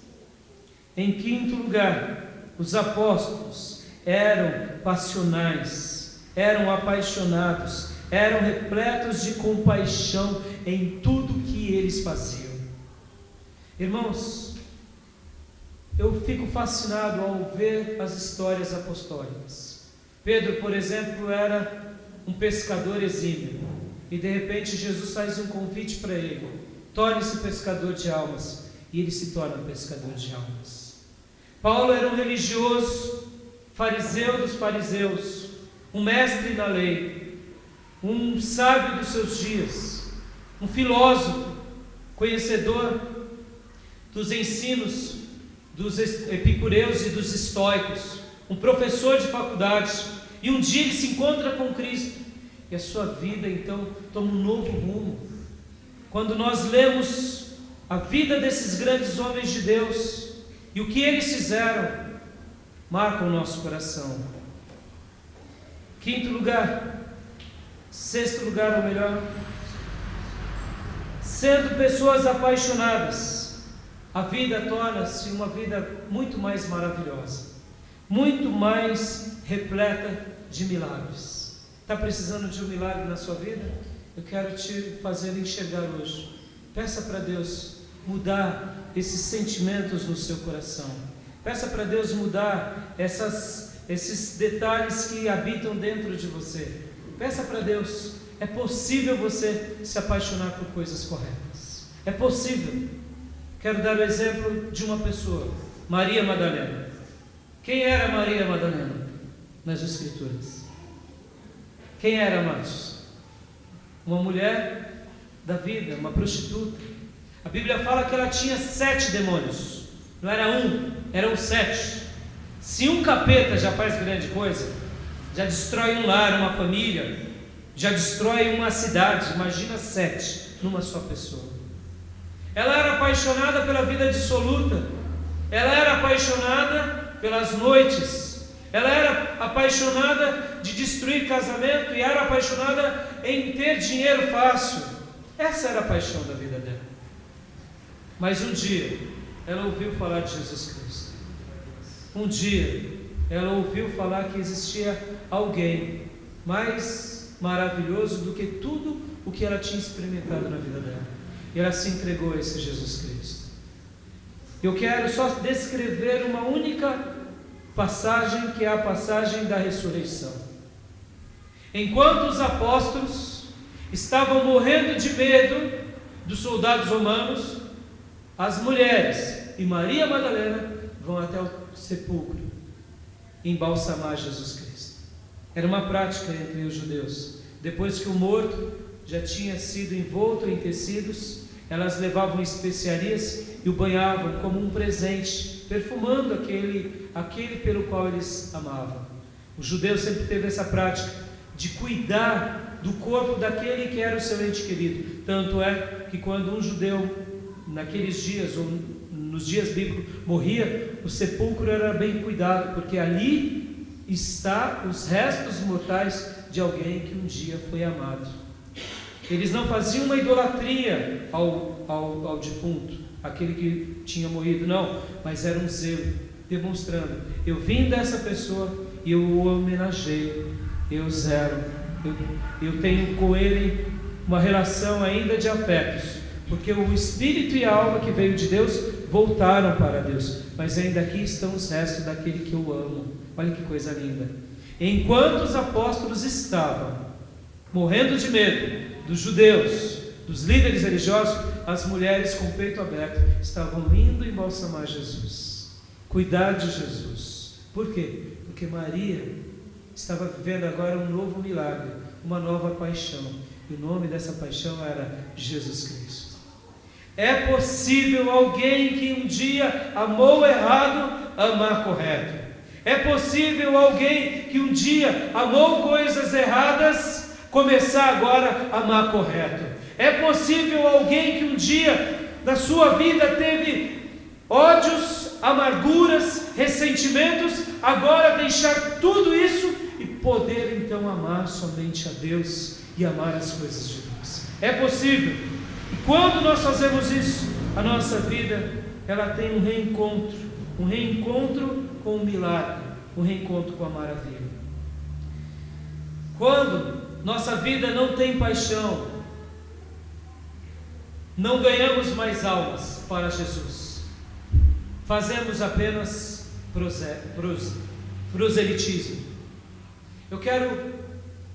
Em quinto lugar, os apóstolos eram passionais, eram apaixonados, eram repletos de compaixão em tudo que eles faziam. Irmãos, eu fico fascinado ao ver as histórias apostólicas. Pedro, por exemplo, era um pescador exímio, e de repente Jesus faz um convite para ele: torne-se pescador de almas, e ele se torna pescador de almas. Paulo era um religioso, fariseu dos fariseus, um mestre na lei, um sábio dos seus dias, um filósofo, conhecedor dos ensinos dos epicureus e dos estoicos, um professor de faculdade. E um dia ele se encontra com Cristo e a sua vida então toma um novo rumo. Quando nós lemos a vida desses grandes homens de Deus e o que eles fizeram, marca o nosso coração. Quinto lugar, sexto lugar, ou melhor, sendo pessoas apaixonadas, a vida torna-se uma vida muito mais maravilhosa, muito mais repleta de milagres. Está precisando de um milagre na sua vida? Eu quero te fazer enxergar hoje. Peça para Deus mudar esses sentimentos no seu coração. Peça para Deus mudar esses detalhes que habitam dentro de você. Peça para Deus. É possível você se apaixonar por coisas corretas. É possível. Quero dar o exemplo de uma pessoa, Maria Madalena. Quem era Maria Madalena nas Escrituras? Quem era, amados? Uma mulher da vida, uma prostituta. A Bíblia fala que ela tinha 7 demônios. Não era um, eram 7. Se um capeta já faz grande coisa, já destrói um lar, uma família, já destrói uma cidade, imagina 7 numa só pessoa. Ela era apaixonada pela vida dissoluta, ela era apaixonada pelas noites, ela era apaixonada de destruir casamento e era apaixonada em ter dinheiro fácil. Essa era a paixão da vida dela. Mas um dia ela ouviu falar de Jesus Cristo. Um dia ela ouviu falar que existia alguém mais maravilhoso do que tudo o que ela tinha experimentado na vida dela. E ela se entregou a esse Jesus Cristo. Eu quero só descrever uma única passagem, que é a passagem da ressurreição. Enquanto os apóstolos estavam morrendo de medo dos soldados romanos, as mulheres e Maria Madalena vão até o sepulcro embalsamar Jesus Cristo. Era uma prática entre os judeus. Depois que o morto já tinha sido envolto em tecidos, elas levavam especiarias e o banhavam como um presente, perfumando aquele pelo qual eles amavam. O judeu sempre teve essa prática de cuidar do corpo daquele que era o seu ente querido. Tanto é que quando um judeu, naqueles dias, ou nos dias bíblicos, morria, o sepulcro era bem cuidado, porque ali está os restos mortais de alguém que um dia foi amado. Eles não faziam uma idolatria ao defunto, aquele que tinha morrido, não, mas era um zelo, demonstrando, eu vim dessa pessoa e eu o homenageio, eu zelo, eu tenho com ele uma relação ainda de afetos, porque o espírito e a alma que veio de Deus voltaram para Deus, mas ainda aqui estão os restos daquele que eu amo. Olha que coisa linda. Enquanto os apóstolos estavam morrendo de medo dos judeus, dos líderes religiosos, as mulheres com o peito aberto estavam indo embalsamar Jesus, cuidar de Jesus. Por quê? Porque Maria estava vivendo agora um novo milagre, uma nova paixão, e o nome dessa paixão era Jesus Cristo. É possível alguém que um dia amou errado amar correto. É possível alguém que um dia amou coisas erradas começar agora a amar correto. É possível alguém que um dia na sua vida teve ódios, amarguras, ressentimentos, agora deixar tudo isso e poder então amar somente a Deus e amar as coisas de Deus. É possível. E quando nós fazemos isso, a nossa vida, ela tem um reencontro com o milagre, um reencontro com a maravilha. Quando nossa vida não tem paixão, não ganhamos mais almas para Jesus, fazemos apenas proselitismo. Eu quero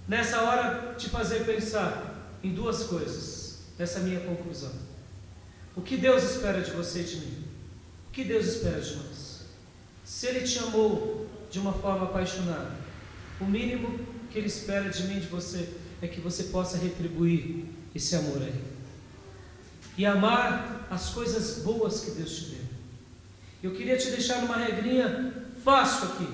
nessa hora te fazer pensar em duas coisas. Essa é a minha conclusão. O que Deus espera de você e de mim? O que Deus espera de nós? Se Ele te amou de uma forma apaixonada, o mínimo que Ele espera de mim e de você é que você possa retribuir esse amor a Ele e amar as coisas boas que Deus te deu. Eu queria te deixar numa regrinha fácil aqui,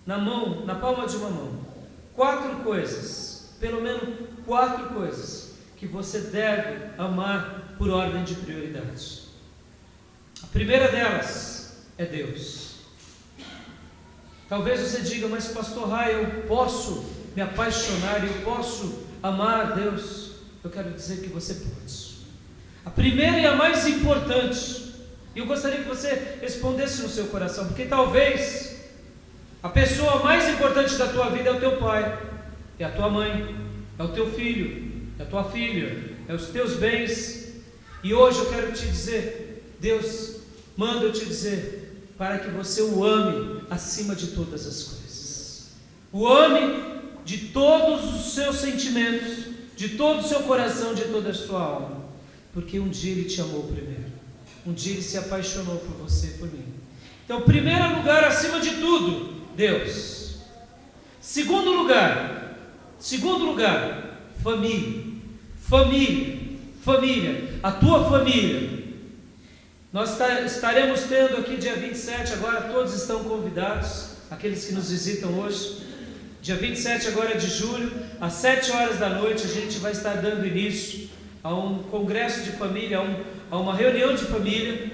na palma de uma mão. 4 coisas, pelo menos 4 coisas que você deve amar por ordem de prioridade. A primeira delas é Deus. Talvez você diga, mas pastor Rai, eu posso me apaixonar, eu posso amar a Deus? Eu quero dizer que você pode. A primeira e a mais importante, e eu gostaria que você respondesse no seu coração, porque talvez a pessoa mais importante da tua vida é o teu pai, é a tua mãe, é o teu filho, é a tua filha, é os teus bens. E hoje eu quero te dizer, Deus manda eu te dizer, para que você o ame acima de todas as coisas. O ame de todos os seus sentimentos, de todo o seu coração, de toda a sua alma, porque um dia Ele te amou primeiro, um dia Ele se apaixonou por você e por mim. Então, primeiro lugar, acima de tudo, Deus. Segundo lugar, família. Família, a tua família. Nós estaremos tendo aqui dia 27, agora todos estão convidados, aqueles que nos visitam hoje. Dia 27 agora de julho, às 7 horas da noite, a gente vai estar dando início a um congresso de família, a uma reunião de família.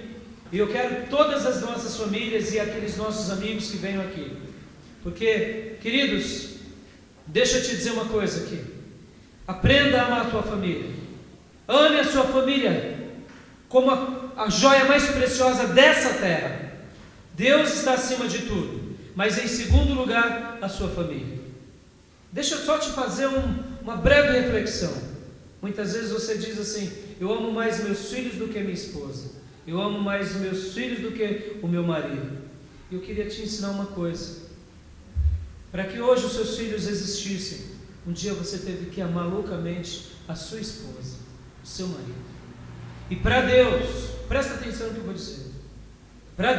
E eu quero todas as nossas famílias e aqueles nossos amigos que venham aqui. Porque, queridos, deixa eu te dizer uma coisa aqui. Aprenda a amar a tua família. Ame a sua família como a joia mais preciosa dessa terra. Deus está acima de tudo, mas em segundo lugar, a sua família. Deixa eu só te fazer uma breve reflexão. Muitas vezes você diz assim, eu amo mais meus filhos do que minha esposa, eu amo mais meus filhos do que o meu marido. Eu queria te ensinar uma coisa. Para que hoje os seus filhos existissem, um dia você teve que amar loucamente a sua esposa, o seu marido. E para Deus, presta atenção no que eu vou dizer, para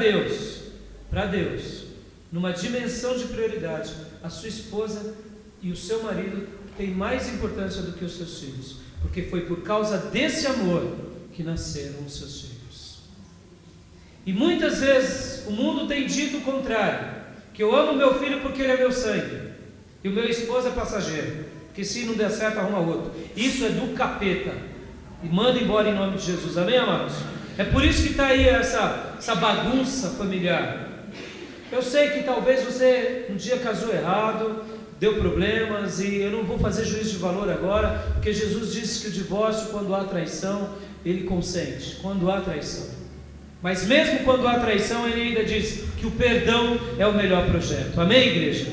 Deus, numa dimensão de prioridade, a sua esposa e o seu marido têm mais importância do que os seus filhos, porque foi por causa desse amor que nasceram os seus filhos. E muitas vezes o mundo tem dito o contrário, que eu amo meu filho porque ele é meu sangue, e o meu esposo é passageiro, que se não der certo arruma outro. Isso é do capeta, e manda embora em nome de Jesus, amém, amados? É por isso que está aí essa bagunça familiar. Eu sei que talvez você um dia casou errado, deu problemas, e eu não vou fazer juízo de valor agora, porque Jesus disse que o divórcio, quando há traição, Ele consente, quando há traição. Mas mesmo quando há traição, ele ainda diz que o perdão é o melhor projeto. Amém, igreja?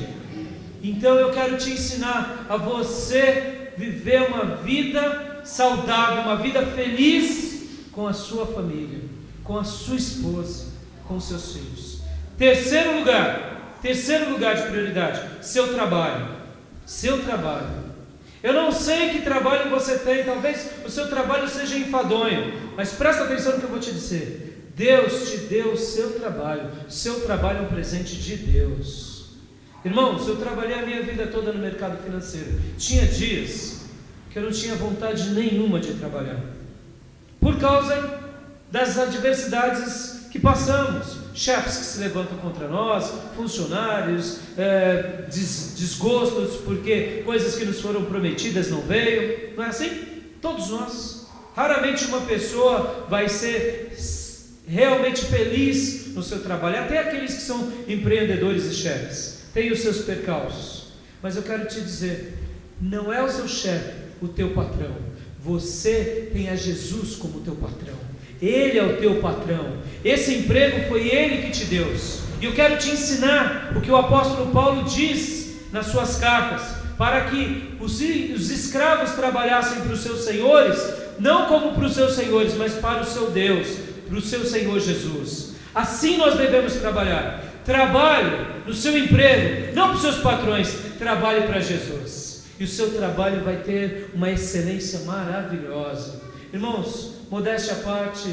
Então eu quero te ensinar a você viver uma vida saudável, uma vida feliz com a sua família, com a sua esposa, com os seus filhos. Terceiro lugar de prioridade, seu trabalho. Seu trabalho. Eu não sei que trabalho você tem, talvez o seu trabalho seja enfadonho, mas presta atenção no que eu vou te dizer. Deus te deu o seu trabalho é um presente de Deus. Irmãos, eu trabalhei a minha vida toda no mercado financeiro. Tinha dias que eu não tinha vontade nenhuma de trabalhar, por causa das adversidades que passamos, chefes que se levantam contra nós, funcionários, desgostos porque coisas que nos foram prometidas não veio, não é assim? Todos nós. Raramente uma pessoa vai ser realmente feliz no seu trabalho, até aqueles que são empreendedores e chefes, têm os seus percalços, mas eu quero te dizer, não é o seu chefe o teu patrão, você tem a Jesus como teu patrão. Ele é o teu patrão. Esse emprego foi Ele que te deu. E eu quero te ensinar o que o apóstolo Paulo diz nas suas cartas, para que os escravos trabalhassem para os seus senhores, não como para os seus senhores, mas para o seu Deus, para o seu Senhor Jesus. Assim nós devemos trabalhar. Trabalhe no seu emprego, não para os seus patrões, trabalhe para Jesus. E o seu trabalho vai ter uma excelência maravilhosa. Irmãos, modéstia à parte,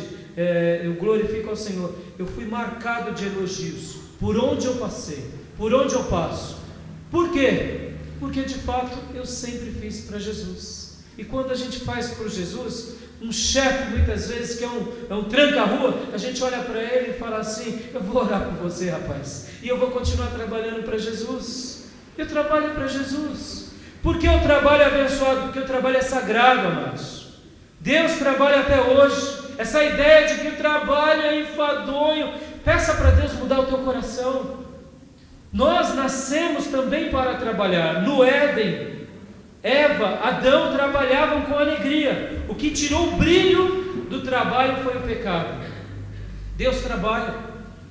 eu glorifico ao Senhor. Eu fui marcado de elogios por onde eu passei, por onde eu passo. Por quê? Porque de fato eu sempre fiz para Jesus. E quando a gente faz por Jesus, um chefe muitas vezes que é um tranca-rua, a gente olha para ele e fala assim: eu vou orar por você, rapaz, e eu vou continuar trabalhando para Jesus. Eu trabalho para Jesus. Por que o trabalho é abençoado? Porque o trabalho é sagrado, amados. Deus trabalha até hoje. Essa ideia de que o trabalho é enfadonho, peça para Deus mudar o teu coração. Nós nascemos também para trabalhar. No Éden, Eva, Adão trabalhavam com alegria. O que tirou o brilho do trabalho foi o pecado. Deus trabalha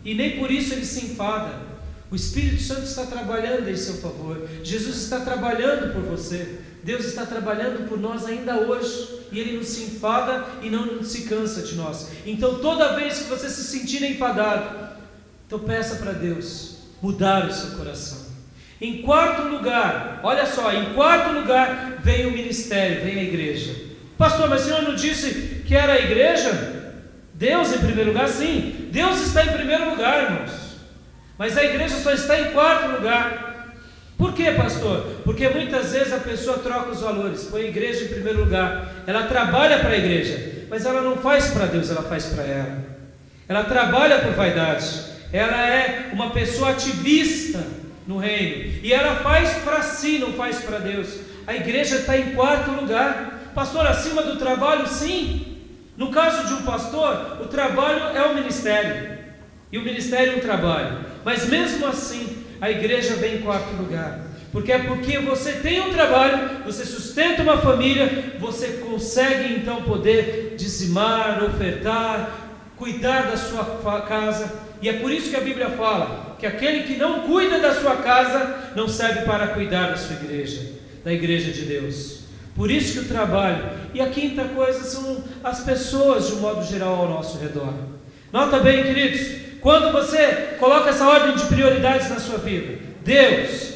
e nem por isso Ele se enfada. O Espírito Santo está trabalhando em seu favor. Jesus está trabalhando por você. Deus está trabalhando por nós ainda hoje, e Ele não se enfada e não se cansa de nós. Então toda vez que você se sentir enfadado, então peça para Deus mudar o seu coração. Em quarto lugar, olha só, em quarto lugar vem o ministério, vem a igreja. Pastor, mas o senhor não disse que era a igreja? Deus em primeiro lugar? Sim, Deus está em primeiro lugar, irmãos, mas a igreja só está em quarto lugar. Por quê, pastor? Porque muitas vezes a pessoa troca os valores, põe a igreja em primeiro lugar, ela trabalha para a igreja, mas ela não faz para Deus, ela faz para ela. Ela trabalha por vaidade, ela é uma pessoa ativista no reino, e ela faz para si, não faz para Deus. A igreja está em quarto lugar. Pastor, acima do trabalho? Sim. No caso de um pastor, o trabalho é o ministério, e o ministério é o trabalho, mas mesmo assim a igreja vem em quarto lugar, porque você tem um trabalho, você sustenta uma família, você consegue então poder dizimar, ofertar, cuidar da sua casa. E é por isso que a Bíblia fala que aquele que não cuida da sua casa não serve para cuidar da sua igreja, da igreja de Deus. Por isso que o trabalho. E a quinta coisa são as pessoas de um modo geral ao nosso redor. Nota bem, queridos, quando você coloca essa ordem de prioridades na sua vida: Deus,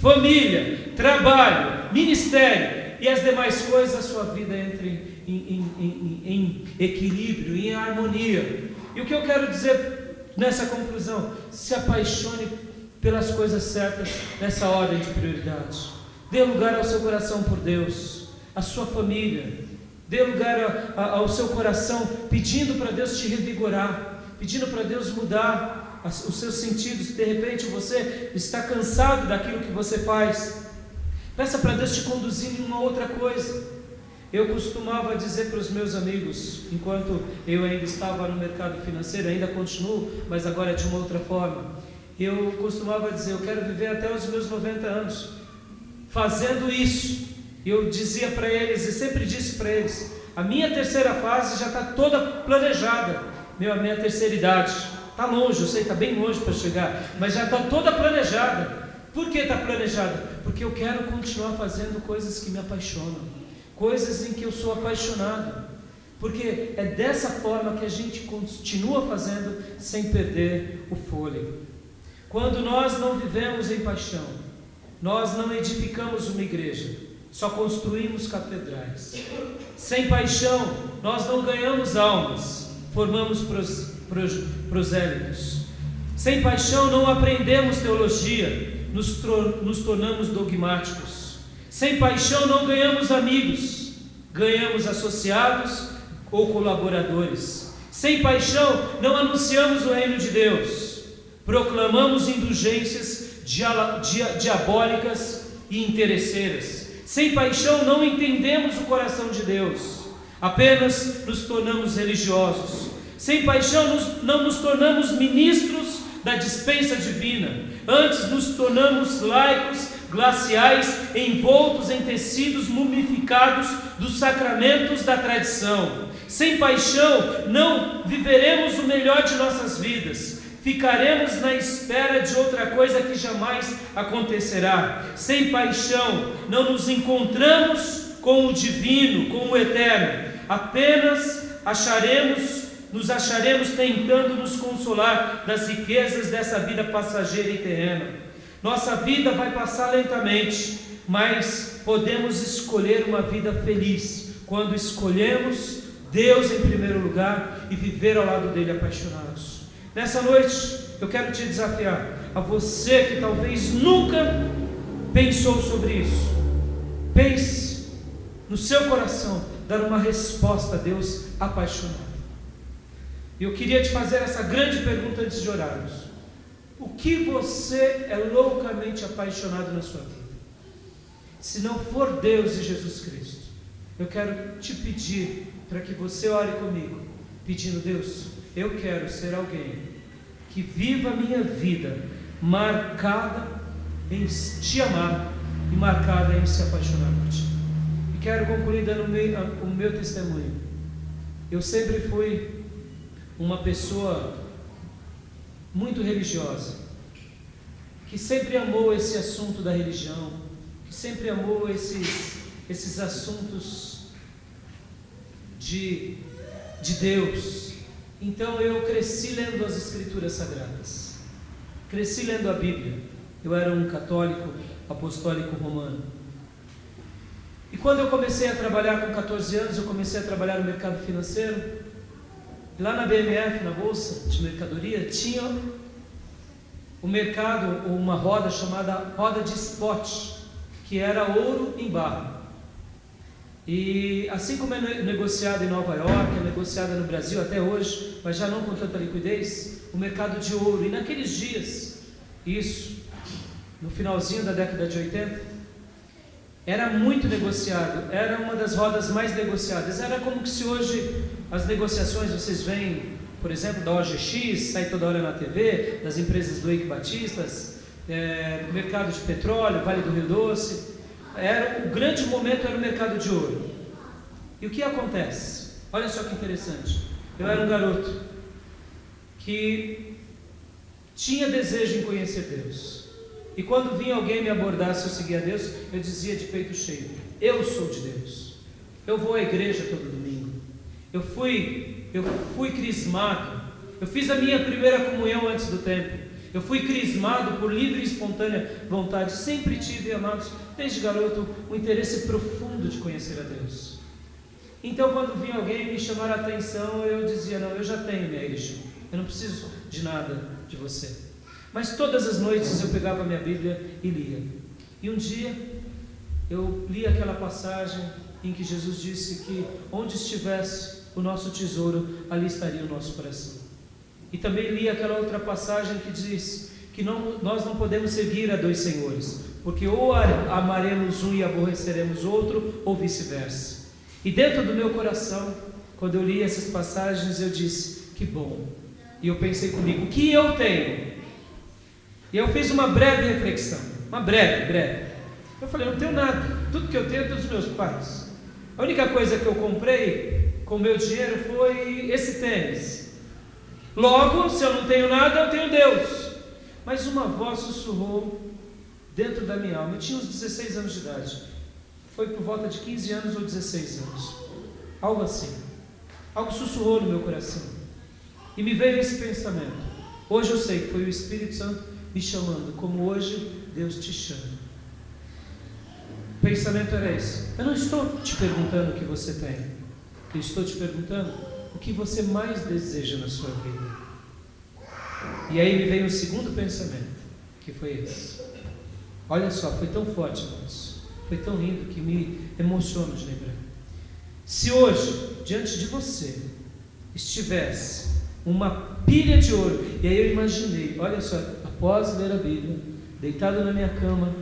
família, trabalho, ministério e as demais coisas, a sua vida entra em equilíbrio, em harmonia. E o que eu quero dizer nessa conclusão: se apaixone pelas coisas certas nessa ordem de prioridades. Dê lugar ao seu coração por Deus, à sua família. Dê lugar ao seu coração, pedindo para Deus te revigorar, pedindo para Deus mudar os seus sentidos. De repente você está cansado daquilo que você faz, peça para Deus te conduzir em uma outra coisa. Eu costumava dizer para os meus amigos, enquanto eu ainda estava no mercado financeiro, ainda continuo, mas agora é de uma outra forma. Eu costumava dizer: eu quero viver até os meus 90 anos fazendo isso. Eu dizia para eles, e sempre disse para eles: a minha terceira fase já está toda planejada, a minha terceira idade. Está longe, eu sei, está bem longe para chegar, mas já está toda planejada. Por que está planejada? Porque eu quero continuar fazendo coisas que me apaixonam, coisas em que eu sou apaixonado, porque é dessa forma que a gente continua fazendo sem perder o fôlego. Quando nós não vivemos em paixão, nós não edificamos uma igreja, só construímos catedrais. Sem paixão, nós não ganhamos almas, formamos prosélitos. Sem paixão, não aprendemos teologia, nos tornamos dogmáticos. Sem paixão, não ganhamos amigos, ganhamos associados ou colaboradores. Sem paixão, não anunciamos o reino de Deus, proclamamos indulgências diabólicas e interesseiras. Sem paixão, não entendemos o coração de Deus, apenas nos tornamos religiosos. Sem paixão, não nos tornamos ministros da dispensa divina, antes nos tornamos laicos glaciais, envoltos em tecidos mumificados dos sacramentos da tradição. Sem paixão, não viveremos o melhor de nossas vidas, ficaremos na espera de outra coisa que jamais acontecerá. Sem paixão, não nos encontramos com o divino, com o eterno, apenas nos acharemos tentando nos consolar das riquezas dessa vida passageira e terrena. Nossa vida vai passar lentamente, mas podemos escolher uma vida feliz quando escolhemos Deus em primeiro lugar e viver ao lado dele apaixonados. Nessa noite eu quero te desafiar, a você que talvez nunca pensou sobre isso, pense no seu coração dar uma resposta a Deus apaixonado. E eu queria te fazer essa grande pergunta antes de orarmos: o que você é loucamente apaixonado na sua vida? Se não for Deus e Jesus Cristo, eu quero te pedir para que você ore comigo, pedindo: Deus, eu quero ser alguém que viva a minha vida marcada em te amar e marcada em se apaixonar por ti. E quero concluir dando o meu testemunho. Eu sempre fui uma pessoa muito religiosa, que sempre amou esse assunto da religião, que sempre amou esses assuntos de Deus. Então eu cresci lendo as Escrituras Sagradas, cresci lendo a Bíblia. Eu era um católico apostólico romano. E quando eu comecei a trabalhar com 14 anos, eu comecei a trabalhar no mercado financeiro. Lá na BMF, na Bolsa de Mercadoria, tinha um mercado, uma roda chamada roda de spot, que era ouro em barra. E assim como é negociado em Nova York, é negociada no Brasil até hoje, mas já não com tanta liquidez, o mercado de ouro. E naqueles dias, isso, no finalzinho da década de 80, era muito negociado, era uma das rodas mais negociadas. Era como se hoje as negociações, vocês veem, por exemplo, da OGX, sai toda hora na TV, das empresas do Eike Batistas, mercado de petróleo, Vale do Rio Doce. O grande momento era o mercado de ouro. E o que acontece? Olha só que interessante. Eu era um garoto que tinha desejo em conhecer Deus. E quando vinha alguém me abordar se eu seguia a Deus, eu dizia de peito cheio: eu sou de Deus. Eu vou à igreja todo domingo. Eu fui crismado. Eu fiz a minha primeira comunhão antes do tempo. Eu fui crismado por livre e espontânea vontade. Sempre tive, amados, desde garoto, um interesse profundo de conhecer a Deus. Então, quando vinha alguém me chamar a atenção, eu dizia: não, eu já tenho minha religião, eu não preciso de nada de você. Mas todas as noites eu pegava a minha Bíblia e lia. E um dia eu li aquela passagem em que Jesus disse que onde estivesse o nosso tesouro, ali estaria o nosso coração. E também li aquela outra passagem que diz que nós não podemos seguir a dois senhores, porque ou amaremos um e aborreceremos outro, ou vice-versa. E dentro do meu coração, quando eu li essas passagens, eu disse: que bom. E eu pensei comigo: o que eu tenho? E eu fiz uma breve reflexão, uma breve. Eu falei: eu não tenho nada, tudo que eu tenho é dos meus pais. A única coisa que eu comprei com meu dinheiro foi esse tênis. Logo, se eu não tenho nada, eu tenho Deus. Mas uma voz sussurrou dentro da minha alma. Eu tinha uns 16 anos de idade. Foi por volta de 15 anos ou 16 anos. Algo assim. Algo sussurrou no meu coração. E me veio esse pensamento. Hoje eu sei que foi o Espírito Santo me chamando, como hoje Deus te chama. O pensamento era esse. Eu não estou te perguntando o que você tem. Eu estou te perguntando o que você mais deseja na sua vida. E aí me veio o segundo pensamento, que foi esse. Olha só, foi tão forte, irmãos. Foi tão lindo que me emociona de lembrar. Se hoje, diante de você, estivesse uma pilha de ouro, e aí eu imaginei, olha só, após ler a Bíblia, deitado na minha cama,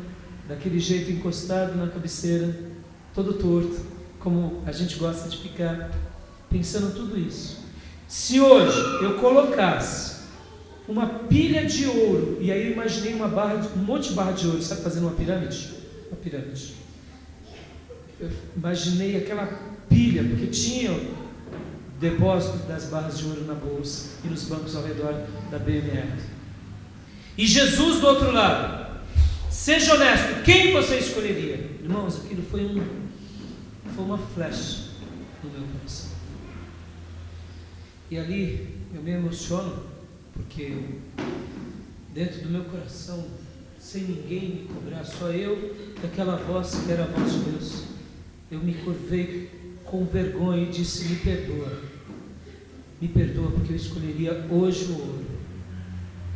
daquele jeito, encostado na cabeceira, todo torto, como a gente gosta de ficar, pensando tudo isso. Se hoje eu colocasse uma pilha de ouro, e aí eu imaginei um monte de barra de ouro, sabe, fazendo uma pirâmide? Uma pirâmide. Eu imaginei aquela pilha, porque tinha depósito das barras de ouro na bolsa e nos bancos ao redor da BMF. E Jesus do outro lado. Seja honesto, quem você escolheria? Irmãos, aquilo foi uma flecha no meu coração. E ali eu me emociono, porque dentro do meu coração, sem ninguém me cobrar, só eu e aquela voz que era a voz de Deus, eu me curvei com vergonha e disse: me perdoa, porque eu escolheria hoje o ouro.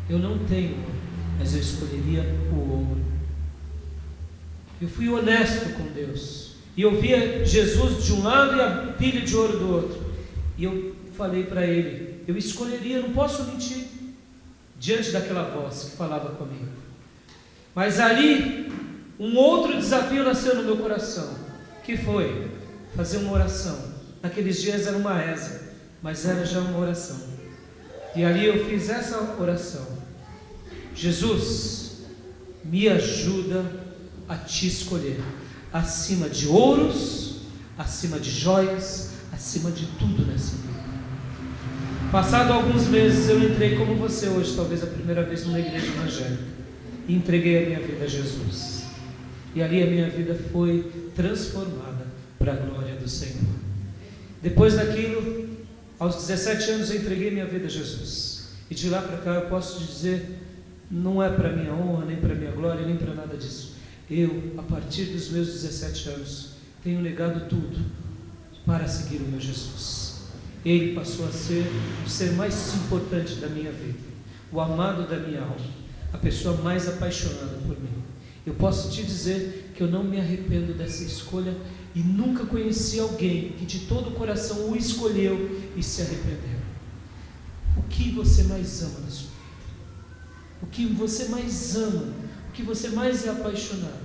Eu não tenho ouro, mas eu escolheria o ouro. Eu fui honesto com Deus, e eu via Jesus de um lado e a pilha de ouro do outro, e eu falei para ele: eu escolheria, não posso mentir, diante daquela voz que falava comigo. Mas ali, um outro desafio nasceu no meu coração, que foi fazer uma oração. Naqueles dias era uma reza, mas era já uma oração. E ali eu fiz essa oração: Jesus, me ajuda a te escolher, acima de ouros, acima de joias, acima de tudo nessa vida. Passado alguns meses, eu entrei como você hoje, talvez a primeira vez numa igreja evangélica, e entreguei a minha vida a Jesus. E ali a minha vida foi transformada para a glória do Senhor. Depois daquilo, aos 17 anos, eu entreguei minha vida a Jesus. E de lá para cá eu posso te dizer, não é para minha honra, nem para minha glória, nem para nada disso. Eu, a partir dos meus 17 anos, tenho negado tudo para seguir o meu Jesus. Ele passou a ser o ser mais importante da minha vida, o amado da minha alma, a pessoa mais apaixonada por mim. Eu posso te dizer que eu não me arrependo dessa escolha e nunca conheci alguém que de todo o coração o escolheu e se arrependeu. O que você mais ama na sua vida? O que você mais ama? O que você mais é apaixonado?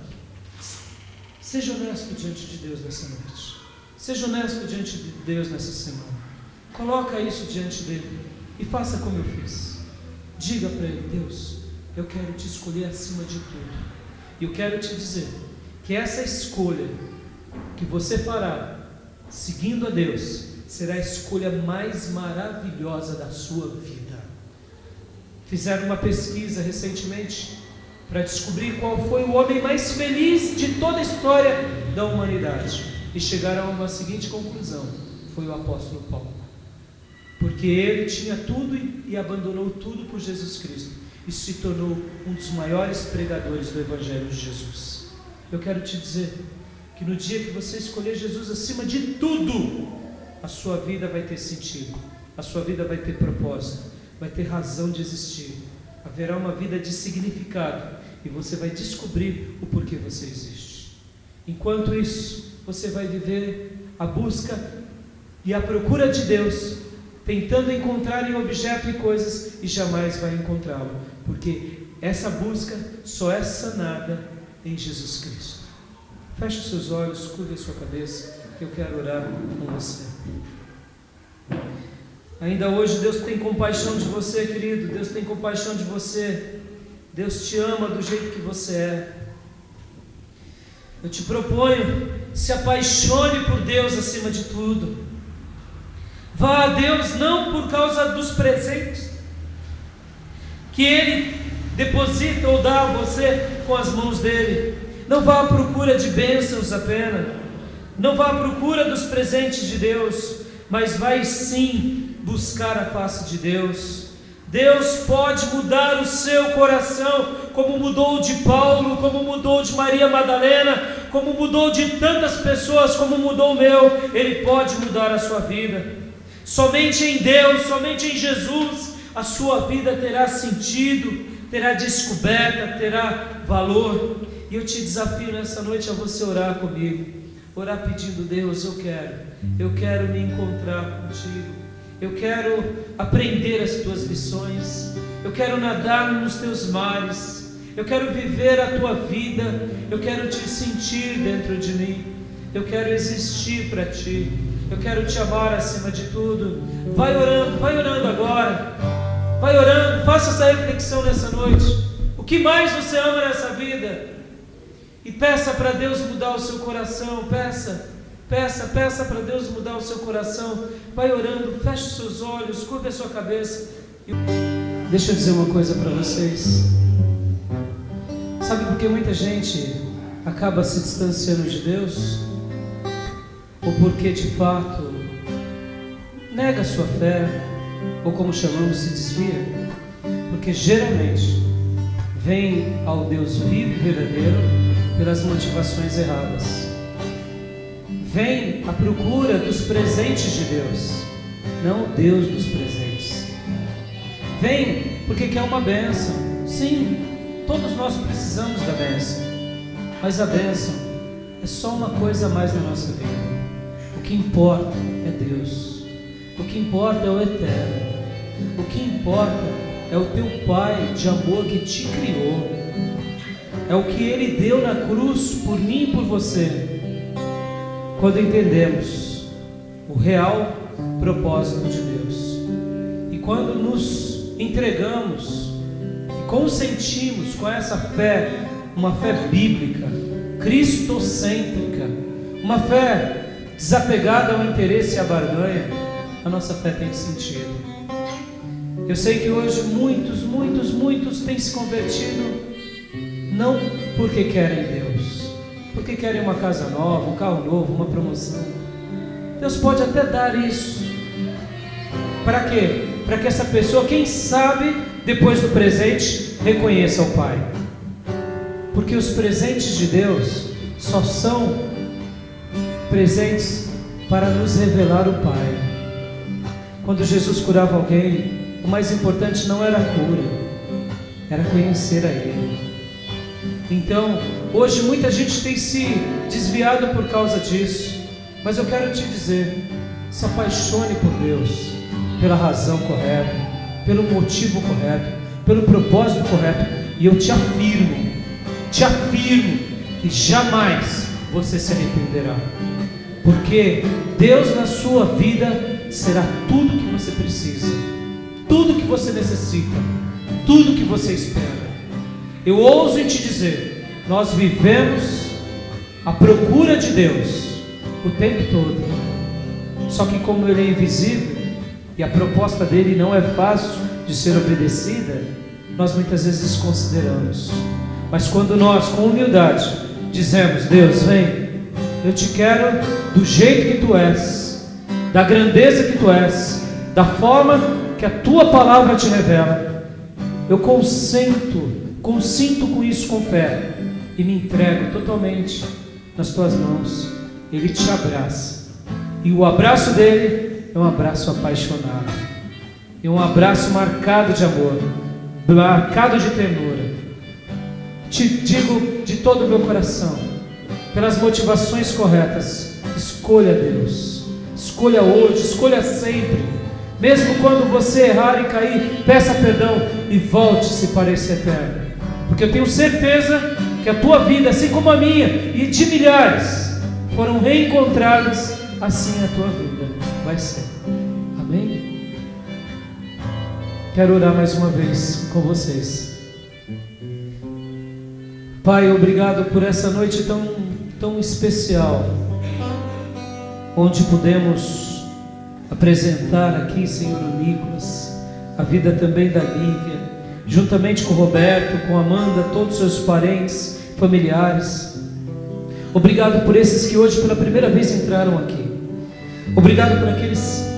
Seja honesto diante de Deus nessa noite. Seja honesto diante de Deus nessa semana. Coloca isso diante dele e faça como eu fiz. Diga para ele: Deus, eu quero te escolher acima de tudo. E eu quero te dizer que essa escolha que você fará seguindo a Deus será a escolha mais maravilhosa da sua vida. Fizeram uma pesquisa recentemente para descobrir qual foi o homem mais feliz de toda a história da humanidade, e chegaram a uma seguinte conclusão: foi o apóstolo Paulo, porque ele tinha tudo e abandonou tudo por Jesus Cristo e se tornou um dos maiores pregadores do Evangelho de Jesus. Eu quero te dizer que no dia que você escolher Jesus acima de tudo, a sua vida vai ter sentido, a sua vida vai ter propósito, vai ter razão de existir, haverá uma vida de significado e você vai descobrir o porquê você existe. Enquanto isso, você vai viver a busca e a procura de Deus, tentando encontrar em objeto e coisas, e jamais vai encontrá-lo, porque essa busca só é sanada em Jesus Cristo. Feche os seus olhos, curva a sua cabeça, que eu quero orar com você. Ainda hoje Deus tem compaixão de você, querido. Deus tem compaixão de você. Deus te ama do jeito que você é. Eu te proponho, se apaixone por Deus acima de tudo. Vá a Deus não por causa dos presentes que Ele deposita ou dá a você com as mãos dele. Não vá à procura de bênçãos apenas. Não vá à procura dos presentes de Deus, mas vai sim buscar a face de Deus. Deus pode mudar o seu coração, como mudou de Paulo, como mudou de Maria Madalena, como mudou de tantas pessoas, como mudou o meu. Ele pode mudar a sua vida. Somente em Deus, somente em Jesus, a sua vida terá sentido, terá descoberta, terá valor. E eu te desafio nessa noite a você orar comigo, orar pedindo: Deus, eu quero me encontrar contigo. Eu quero aprender as tuas lições, eu quero nadar nos teus mares, eu quero viver a tua vida, eu quero te sentir dentro de mim, eu quero existir para ti, eu quero te amar acima de tudo. Vai orando agora, vai orando, faça essa reflexão nessa noite. O que mais você ama nessa vida? E peça para Deus mudar o seu coração, peça para Deus mudar o seu coração. Vai orando, feche os seus olhos, curva a sua cabeça. Deixa eu dizer uma coisa para vocês. Sabe por que muita gente acaba se distanciando de Deus? Ou porque de fato nega a sua fé, ou como chamamos, se desvia? Porque geralmente vem ao Deus vivo e verdadeiro pelas motivações erradas. Vem à procura dos presentes de Deus, não o Deus dos presentes. Vem porque quer uma bênção. Sim, todos nós precisamos da bênção, mas a bênção é só uma coisa a mais na nossa vida. O que importa é Deus, o que importa é o eterno, o que importa é o teu Pai de amor que te criou, é o que Ele deu na cruz por mim e por você. Quando entendemos o real propósito de Deus, e quando nos entregamos e consentimos com essa fé, uma fé bíblica, cristocêntrica, uma fé desapegada ao interesse e à barganha, a nossa fé tem sentido. Eu sei que hoje muitos têm se convertido não porque querem Deus, porque querem uma casa nova, um carro novo, uma promoção. Deus pode até dar isso. Para quê? Para que essa pessoa, quem sabe, depois do presente, reconheça o Pai. Porque os presentes de Deus só são presentes para nos revelar o Pai. Quando Jesus curava alguém, o mais importante não era a cura, era conhecer a Ele. Então, hoje muita gente tem se desviado por causa disso, mas eu quero te dizer: se apaixone por Deus, pela razão correta, pelo motivo correto, pelo propósito correto, e eu te afirmo que jamais você se arrependerá, porque Deus na sua vida será tudo que você precisa, tudo que você necessita, tudo que você espera. Eu ouso em te dizer, nós vivemos à procura de Deus o tempo todo. Só que como Ele é invisível e a proposta dele não é fácil de ser obedecida, nós muitas vezes desconsideramos. Mas quando nós, com humildade, dizemos: Deus, vem, eu te quero do jeito que Tu és, da grandeza que Tu és, da forma que a Tua palavra te revela, eu consinto com isso com fé e me entrego totalmente nas Tuas mãos. Ele te abraça, e o abraço dele é um abraço apaixonado, é um abraço marcado de amor, marcado de ternura. Te digo de todo o meu coração, pelas motivações corretas, escolha Deus, escolha hoje, escolha sempre. Mesmo quando você errar e cair, peça perdão e volte-se para esse eterno, porque eu tenho certeza que a tua vida, assim como a minha e de milhares, foram reencontradas, assim a tua vida vai ser. Amém? Quero orar mais uma vez com vocês. Pai, obrigado por essa noite tão tão especial, onde podemos apresentar aqui, Senhor, o Nicolas, a vida também da Lívia, juntamente com o Roberto, com a Amanda, todos os seus parentes, familiares. Obrigado por esses que hoje pela primeira vez entraram aqui. Obrigado por aqueles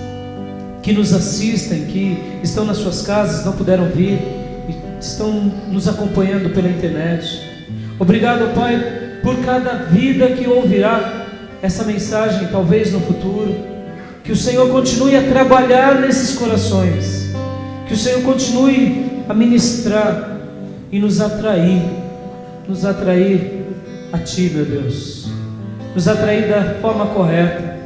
que nos assistem, que estão nas suas casas, não puderam vir, e estão nos acompanhando pela internet. Obrigado, Pai, por cada vida que ouvirá essa mensagem, talvez no futuro. Que o Senhor continue a trabalhar nesses corações, que o Senhor continue a ministrar e nos atrair a Ti, meu Deus, nos atrair da forma correta,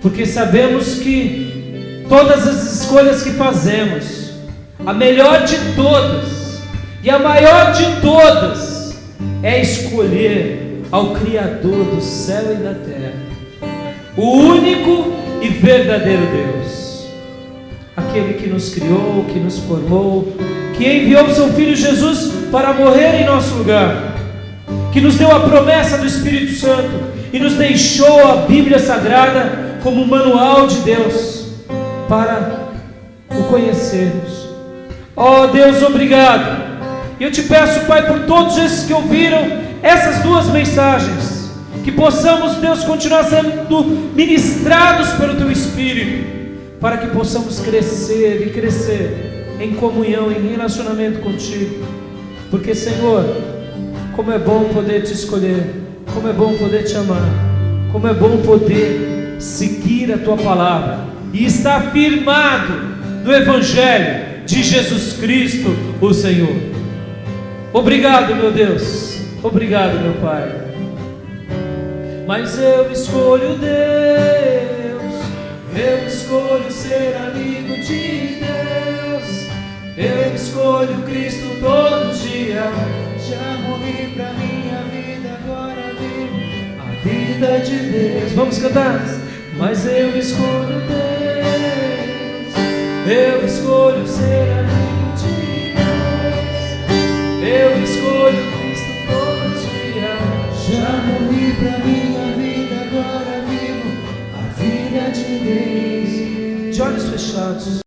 porque sabemos que todas as escolhas que fazemos, a melhor de todas e a maior de todas é escolher ao Criador do céu e da terra, o único e verdadeiro Deus, aquele que nos criou, que nos formou, que enviou o seu Filho Jesus para morrer em nosso lugar, que nos deu a promessa do Espírito Santo e nos deixou a Bíblia Sagrada como um manual de Deus para o conhecermos. Oh Deus, obrigado. E eu te peço, Pai, por todos esses que ouviram essas duas mensagens, que possamos, Deus, continuar sendo ministrados pelo Teu Espírito, para que possamos crescer e crescer em comunhão, em relacionamento contigo. Porque, Senhor, como é bom poder Te escolher, como é bom poder Te amar, como é bom poder seguir a Tua palavra e estar firmado no Evangelho de Jesus Cristo, o Senhor. Obrigado, meu Deus, obrigado, meu Pai. Mas eu escolho Deus, eu escolho ser amigo de Deus, eu escolho Cristo todo dia. Já morri pra minha vida, agora vivo a vida de Deus. Vamos cantar? Mas eu escolho Deus, eu escolho ser amigo de Deus, eu escolho Cristo todo dia. Já morri pra minha vida, agora vivo a vida de Deus. De olhos fechados.